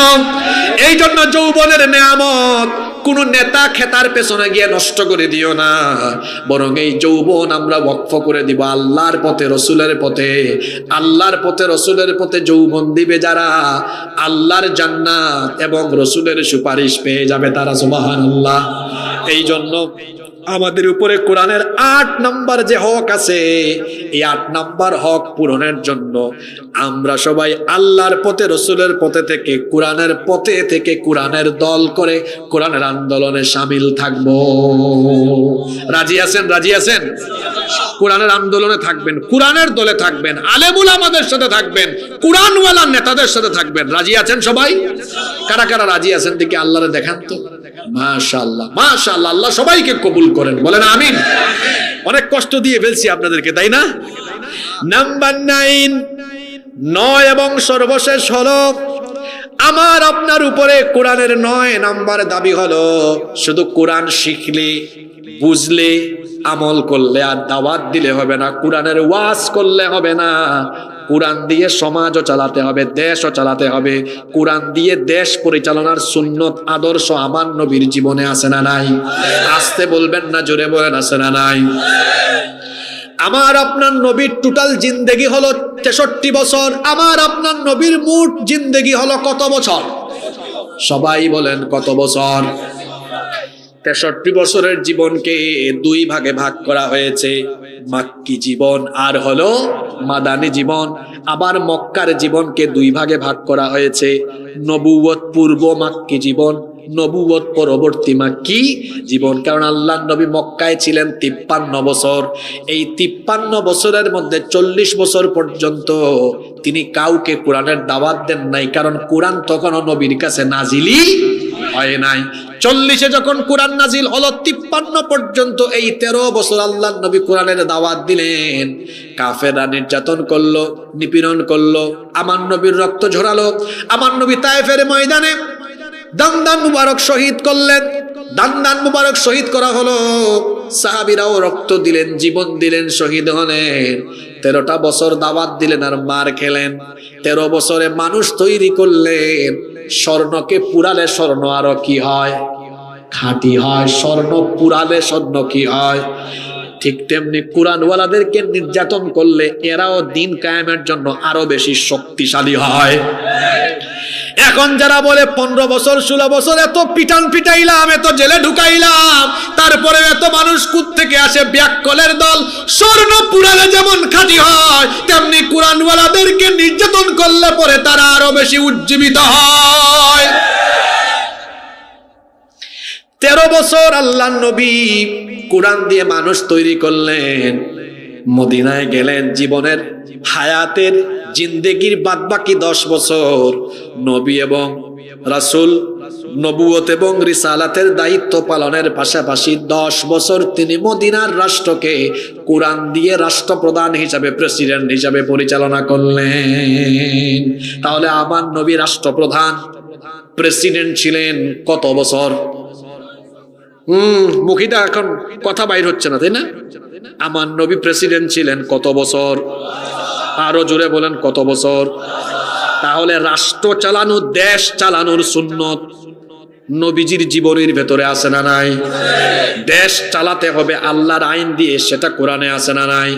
এই জন্য যৌবনের নেয়ামত কোন নেতা খেতার পেছনে গিয়ে নষ্ট করে দিও না, বরং এই যৌবন আমরা ওয়াকফ করে দিব আল্লাহর পথে, রসুলের পথে। আল্লাহর পথে, রসুলের পথে যৌবন দিবে যারা, আল্লাহর জান্নাত এবং রসুলের সুপারিশ পেয়ে যাবে তারা। সুবহানাল্লাহ। এই জন্য আমাদের উপরে কোরআনের ৮ নম্বর যে হক আছে, এই ৮ নম্বর হক পূরণের জন্য আমরা সবাই আল্লাহর পথে, রসুলের পথে থেকে, কোরআনের পথে থেকে কোরআনের দল করে কোরআনের আন্দোলনে শামিল থাকব। রাজি আছেন? রাজি আছেন? কোরআনের আন্দোলনে থাকবেন, কোরআনের দলে থাকবেন, আলেমুল আমাদের সাথে থাকবেন, কোরআনওয়ালা নেতাদের সাথে থাকবেন। রাজি আছেন সবাই? কারা কারা রাজি আছেন দেখি আল্লাহরে দেখান তো। মাশাআল্লাহ, মাশাআল্লাহ। আল্লাহ সবাইকে কবুল করেন, বলেন আমিন। অনেক কষ্ট দিয়ে ফেলছি আপনাদেরকে, তাই না? নাম্বার 9 এবং সর্বশেষ হলো আমার আপনার উপরে কোরআনের 9 নাম্বার দাবি হলো শুধু কোরআন শিখলে, বুঝলে, আমল করলে আর দাওয়াত দিলে হবে না, কোরআনের ওয়াজ করলে হবে না। কোরআন দিয়ে সমাজও চালাতে হবে, দেশও চালাতে হবে। কোরআন দিয়ে দেশ পরিচালনার সুন্নত আদর্শ আমার নবীর জীবনে আছে না নাই? আস্তে বলবেন না, জোরে বলেন, আছে না নাই? আমার আপনার নবীর টোটাল জিন্দেগি হলো 63 বছর। আমার আপনার নবীর মোট জিন্দেগি হলো কত বছর? সবাই বলেন কত বছর? 63 বছরের জীবনকে 2 ভাগে ভাগ করা হয়েছে, মাক্কি জীবন আর হলো মাদানী জীবন। আবার মক্কার জীবনকে 2 ভাগে ভাগ করা হয়েছে, নবুয়ত পূর্ব মাক্কি জীবন, নবুয়ত পরবর্তী মাক্কি জীবন। কারণ আল্লাহর নবী মক্কায় ছিলেন 53 বছর। এই 53 বছরের মধ্যে 40 বছর পর্যন্ত তিনি কাউকে কোরআনের দাওয়াত দেন নাই, কারণ কোরআন তখনও নবীর কাছে নাজিলই হয় নাই। 40-এ যখন কোরআন নাজিল হলো, 53 পর্যন্ত এই 13 বছর আল্লাহর নবী কোরআনের দাওয়াত দিলেন। কাফেররা নির্যাতন করলো, নিপীড়ন করলো, আমার নবীর রক্ত ঝরালো। আমার নবী তায়েফের ময়দানে দান মুবারক শহীদ করলেন। দান মুবারক শহীদ করা হলো, সাহাবীরাও রক্ত দিলেন, জীবন দিলেন, শহীদ হলেন। 13টা বছর দাওয়াত দিলেন আর মার খেলেন। 13 বছরে মানুষ তৈরি করলেন। স্বর্ণকে পুরালে স্বর্ণ আরো কি হয়? খাঁটি হয়। স্বর্ণ পুরালে স্বর্ণ কি হয়? ঠিক তেমনি কোরআনওয়ালাদেরকে নির্যাতন করলে এরাও দিন কায়েমের জন্য আরো বেশি শক্তিশালী হয়। এখন যারা বলে 15 বছর 16 বছর এত পিটান পিটাইলাম, এত জেলে ঢুকাইলাম, তারপরে এত মানুষ কুত থেকে আসে, ব্যাককলের দল। স্বর্ণ পুরালে যেমন খাঁটি হয়, তেমনি কোরআনওয়ালাদেরকে নির্যাতন করলে পরে তারা আরো বেশি উজ্জীবিত হয়। 13 বছর আল্লাহ নবী কোরআন দিয়ে মানুষ তৈরি করলেন। মদিনায় গেলেন, জীবনের হায়াতের জিন্দেগির বাদবাকি 10 বছর নবী এবং রাসূল নবুয়ত এবং রিসালাতের দায়িত্ব পালনের পাশাপাশি 10 বছর তিনি মদিনার রাষ্ট্রকে কোরআন দিয়ে রাষ্ট্রপ্রধান হিসাবে, প্রেসিডেন্ট হিসাবে পরিচালনা করলেন। তাহলে আমার নবী রাষ্ট্রপ্রধান, প্রেসিডেন্ট ছিলেন কত বছর? মুখিটা এখন কথা বাইর হচ্ছে না, তাই না? আমার নবী প্রেসিডেন্ট ছিলেন কত বছর? আরো জোরে বলেন, কত বছর? তাহলে রাষ্ট্র চালানো, দেশ চালানোর সুন্নত নবীজির জীবনের ভেতরে আছে না নাই? দেশ চালাতে হবে আল্লাহর আইন দিয়ে, সেটা কোরআনে আছে না নাই?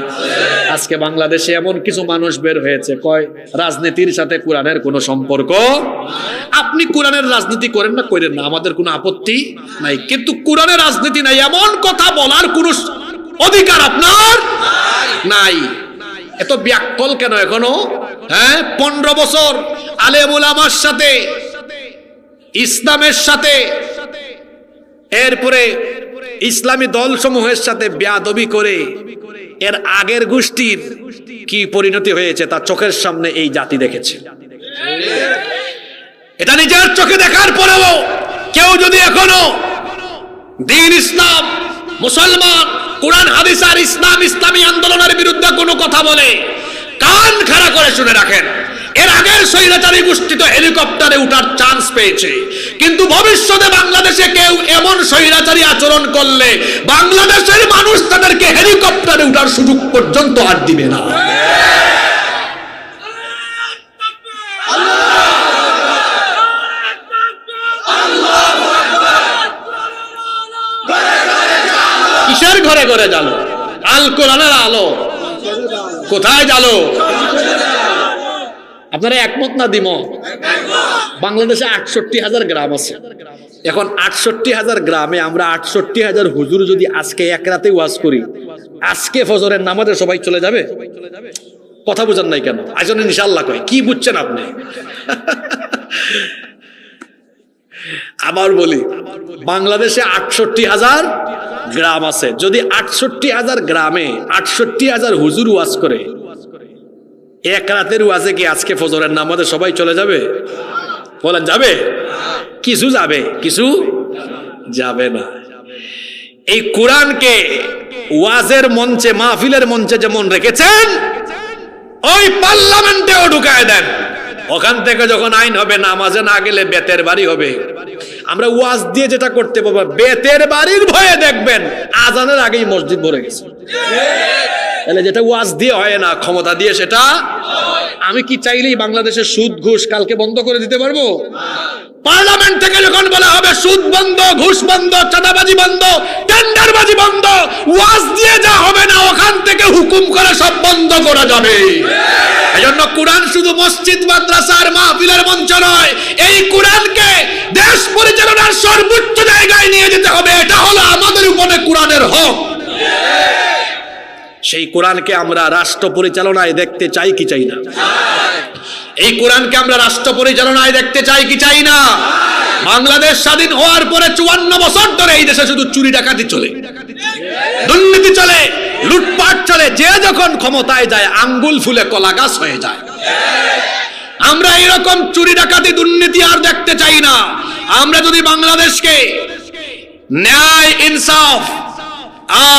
আজকে বাংলাদেশে এমন কিছু মানুষ বের হয়েছে কয় রাজনীতির সাথে কোরআনের কোনো সম্পর্ক। আপনি কোরআনের রাজনীতি করেন না, করেন না, আমাদের কোনো আপত্তি নাই, কিন্তু কোরআনের রাজনীতি নাই এমন কথা বলার কোনো অধিকার আপনার নাই। এত ব্যাককল কেন এখনো? 15 বছর আলেম উলামার সাথে, ইসলামের সাথে, এরপরে ইসলামী দলসমূহের সাথে বেয়াদবি করে এর আগের গোষ্ঠীর কি পরিণতি হয়েছে তা চোখের সামনে এই জাতি দেখেছে। এটা নিজের চোখে দেখার পরেও কেউ যদি এখনো দ্বীন ইসলাম, মুসলমান, কোরআন হাদিস আর ইসলাম, ইসলামী আন্দোলনের বিরুদ্ধে কোনো কথা বলে, কান খাড়া করে শুনে রাখেন। এর আগের স্বৈরাচারী গোষ্ঠী তো হেলিকপ্টারে উঠার চান্স পেয়েছে, কিন্তু ভবিষ্যতে বাংলাদেশে কেউ এমন স্বৈরাচারী আচরণ করলে বাংলাদেশের মানুষ তাদেরকে হেলিকপ্টারে উঠার সুযোগ পর্যন্ত আর দিবে না। কিসের ঘরে ঘরে জালো? আল কোরআনের আলো কোথায় জালো? আপনারা একমত না দ্বিমত? বাংলাদেশে 68,000 গ্রাম আছে। এখন 68,000 গ্রামে আমরা 68,000 হুজুর যদি আজকে এক রাতে ওয়াজ করি, আজকে ফজরের নামাজে সবাই চলে যাবে? কথা বুঝেন নাই কেন? আজকে ইনশাআল্লাহ কয়, কি বুঝছেন আপনি? আবার বলি, বাংলাদেশে 68,000 গ্রাম আছে। যদি 68,000 গ্রামে 68,000 হুজুর ওয়াজ করে, এক রাতের ওয়াজে কি আজকে ফজরের নামাজে সবাই চলে যাবে? বলেন যাবে? কিছু যাবে, কিছু যাবে না। এই কোরআনকে ওয়াজের মঞ্চে, মাহফিলের মঞ্চে যেমন রেখেছেন, ওই পার্লামেন্টেও ঢুকায় দেন। ওখান থেকে যখন আইন হবে, নামাজে না গেলে বেতের বাড়ি হবে। আমরা ওয়াজ দিয়ে যেটা করতে পারবো, বেতের বাড়ির ভয়ে দেখবেন আজানের আগেই মসজিদ ভরে গেছে। তাহলে যেটা ওয়াজ দিয়ে হয় না, ক্ষমতা দিয়ে সেটা। আমি কি চাইলেই বাংলাদেশের সুদ ঘুষ কালকে বন্ধ করে দিতে পারবো? পার্লামেন্ট থেকে যখন বলা হবে সুদ বন্ধ, ঘুষ বন্ধ, চাঁদাবাজি বন্ধ, টেন্ডারবাজি বন্ধ, ওয়াজ দিয়ে যা হবে না, ওখান থেকে হুকুম করে সব বন্ধ করা যাবে। এজন্য কোরআন শুধু মসজিদ, মাদ্রাসার মাহফিলের মঞ্চ নয়, এই কোরআনকে দেশ পরিচালনার সর্বোচ্চ জায়গায় নিয়ে যেতে হবে। এটা হলো আমাদের উপরে কোরআনের হক। সেই কোরআনকে আমরা রাষ্ট্র পরিচালনায় দেখতে চাই কি চাই না? এই কোরআনকে আমরা রাষ্ট্র পরিচালনায় দেখতে চাই কি চাই না? বাংলাদেশ স্বাধীন হওয়ার পরে 54 বছর ধরে এই দেশে শুধু চুরি ডাকাতি চলে, দুর্নীতি চলে, লুটপাট চলে। যে যখন ক্ষমতায় যায় আঙ্গুল ফুলে কলা গাছ হয়ে যায়। আমরা এরকম চুরি ডাকাতি দুর্নীতি আর দেখতে চাই না। আমরা যদি বাংলাদেশকে ন্যায় ইনসাফ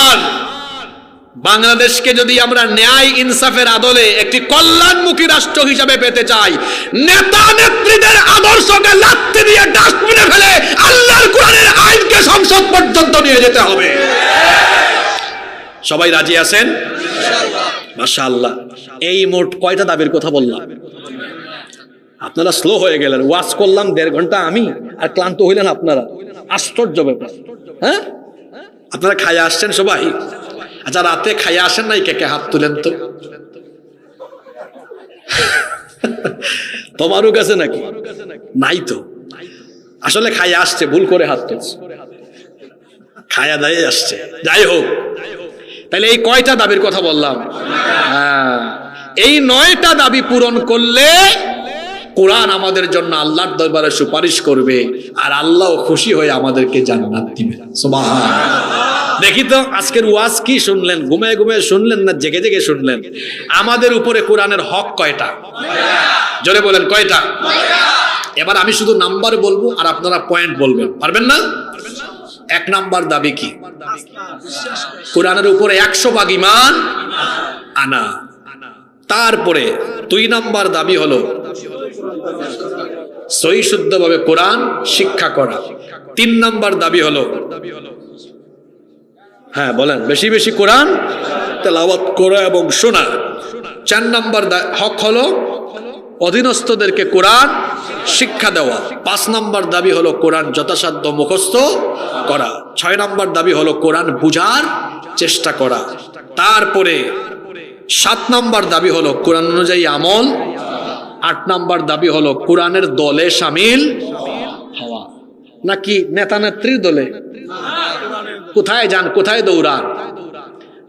আর বাংলাদেশকে যদি আমরা ন্যায় ইনসাফের আদলে একটি কল্যাণমুখী রাষ্ট্র হিসাবে পেতে চাই, নেতা নেত্রীদের আদর্শকে লাথি দিয়ে ডাস্টবিনে ফেলে আল্লাহর কোরআনের আইনকে সংসদ পর্যন্ত নিয়ে যেতে হবে। সবাই রাজি আছেন? মাশাআল্লাহ। এই মোট কয়টা দাবির কথা বললাম? আপনারা স্লো হয়ে গেলেন। ওয়াজ করলাম 1.5 ঘন্টা আমি, আর ক্লান্ত হইলেন আপনারা। আশ্চর্য ব্যাপার। হ্যাঁ, আপনারা খাইয়া আসছেন সবাই? আচ্ছা, রাতে খাইয়া আসেন নাই? কে কে হাত তুলেন তো। তোমারও কাছে নাকি? নাই তো। আসলে খাইয়া আসছে, ভুল করে হাত তুলছে, খায়া দায়ে আসছে। যাই হোক, তাহলে এই কয়টা দাবির কথা বললাম? হ্যাঁ, এই 9টা দাবি পূরণ করলে কোরআন আমাদের জন্য আল্লাহর দরবারে সুপারিশ করবে, আর আল্লাহ খুশি হয়ে আমাদেরকে জান্নাত দিবেন। সুবহানাল্লাহ। দেখি তো আজকের ওয়াজ কি শুনলেন? ঘুমায় ঘুমায় শুনলেন না জেগে জেগে শুনলেন? আমাদের উপরে কোরআনের হক কয়টা? জোরে বলেন, কয়টা? এবার আমি শুধু নাম্বার বলবো আর আপনারা পয়েন্ট বলবেন, পারবেন না? 1 নাম্বার দাবি কি? কোরআনের উপরে 100% ঈমান আনা। তারপরে 2 নাম্বার দাবি হলো সহি শুদ্ধভাবে কোরআন শিক্ষা করা। 3 নাম্বার দাবি হলো, হ্যাঁ বলেন, বেশি বেশি কোরআন তেলাওয়াত করা এবং শোনা। 4 নাম্বার হক হলো অধীনস্থদেরকে কোরআন শিক্ষা দেওয়া। 5 নাম্বার দাবি হলো কোরআন যথাসাধ্য মুখস্থ করা। 6 নাম্বার দাবি হলো কোরআন বুঝার চেষ্টা করা। তারপরে 7 নাম্বার দাবি হলো কোরআন অনুযায়ী আমল। 8 নাম্বার দাবি হলো কোরআনের দলে শামিল হওয়া। নাকি নেতা নেত্রীর দলে? কোথায় যান, কোথায় দৌড়ান?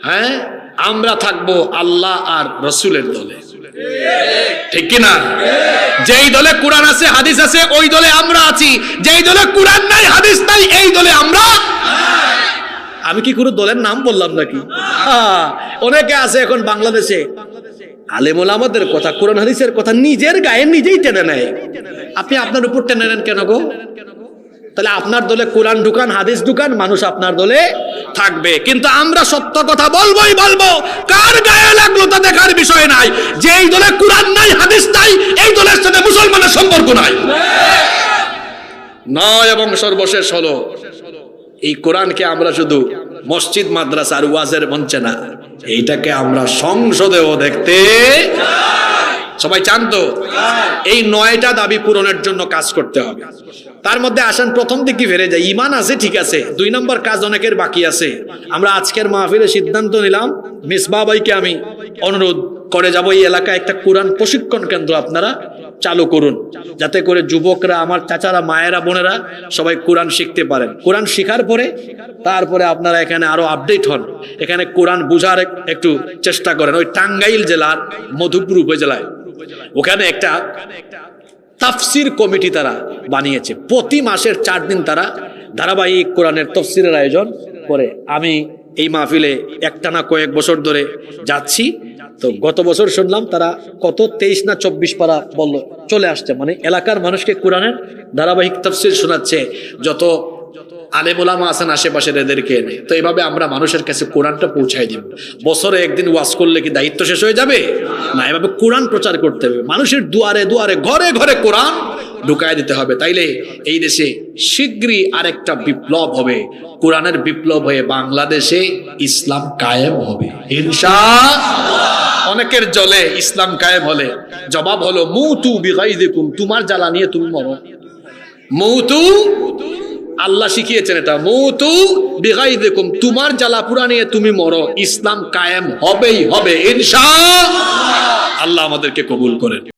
হ্যাঁ, আমরা থাকবো আল্লাহ আর রসুলের দলে, ঠিক কিনা? যেই দলে কোরআন আছে হাদিস আছে ওই দলে আমরা আছি, যেই দলে কোরআন নাই হাদিস নাই এই দলে আমরা। আমি কি কোনো দলের নাম বললাম নাকি? অনেকে আছে এখন বাংলাদেশে আলেম ওলামাদের কথা, কোরআন হাদিসের কথা নিজের গায়ে নিজেই টেনে নেয়। আপনি আপনার উপর টেনে নেন কেন গো? তাহলে আপনার দলে কোরআন ঢুকান, হাদিস ঢুকান, মানুষ আপনার দলে থাকবে। কিন্তু আমরা সত্য কথা বলবোই বলবো, কার গায়ে লাগলো তা দেখার বিষয় নাই। যেই দলে কোরআন নাই হাদিস নাই এই দলের সাথে মুসলমানের সম্পর্ক নাই। নয়, এবং সর্বশেষ হলো এই কোরআনকে আমরা শুধু মসজিদ মাদ্রাসা আর ওয়াজের মঞ্চে না, এইটাকে আমরা সংসদেও দেখতে সবাই চান তো? এই 9টা দাবি পূরণের জন্য কাজ করতে হবে। তার মধ্যে আসেন প্রথম দিকে ফিরে যাই। ঈমান আছে, ঠিক আছে। 2 নম্বর কাজ অনেকের বাকি আছে। আমরা আজকের মাহফিলে সিদ্ধান্ত নিলাম, মিসবাহ ভাইকে আমি অনুরোধ করে যাব, এই এলাকায় একটা কোরআন প্রশিক্ষণ কেন্দ্র আপনারা চালু করুন, যাতে করে যুবকরা, আমার চাচারা, মায়েরা, বোনেরা সবাই কোরআন শিখতে পারেন। কোরআন শিখার পরে তারপরে আপনারা এখানে আরো আপডেট হন, এখানে কোরআন বুঝার একটু চেষ্টা করেন। ওই টাঙ্গাইল জেলার মধুপুর উপজেলায় ওখানে একটা তাফসির কমিটি তারা বানিয়েছে। প্রতি মাসের 4 দিন তারা ধারাবাহিক কোরআনের তফসিরের আয়োজন করে। আমি এই মাহফিলে একটানা কয়েক বছর ধরে যাচ্ছি। তো গত বছর শুনলাম তারা কত 23 না 24 পারা বললো চলে আসছে, মানে এলাকার মানুষকে কোরআনের ধারাবাহিক তাফসির শোনাচ্ছে। যত আলেম ওলামা আছেন আশেপাশের এদেরকে এনে, তো এইভাবে আমরা মানুষের কাছে কোরআনটা পৌঁছাই দিব। বছরে একদিন ওয়াজ করলে কি দায়িত্ব শেষ হয়ে যাবে? না, এভাবে কোরআন প্রচার করতে হবে, মানুষের দুয়ারে দুয়ারে ঘরে ঘরে কোরআন ঢুকায় দিতে হবে। তাইলে এই দেশে শীঘ্রই আরেকটা বিপ্লব হবে, কোরআনের বিপ্লব হয়ে বাংলাদেশে ইসলাম কায়েম হবে ইনশাআল্লাহ। অনেকের জলে ইসলাম কায়েম হলে জবাব হলো মুতু বিগাইযিকুম, তোমার জ্বালা নিয়ে তুমি মরো। মুতু, আল্লাহ শিখিয়েছেন এটা, মুতু বিগাইযিকুম, তোমার জ্বালা পুরা নিয়ে তুমি মরো। ইসলাম কায়েম হবেই হবে ইনশাআল্লাহ। আল্লাহ আমাদেরকে কবুল করেন।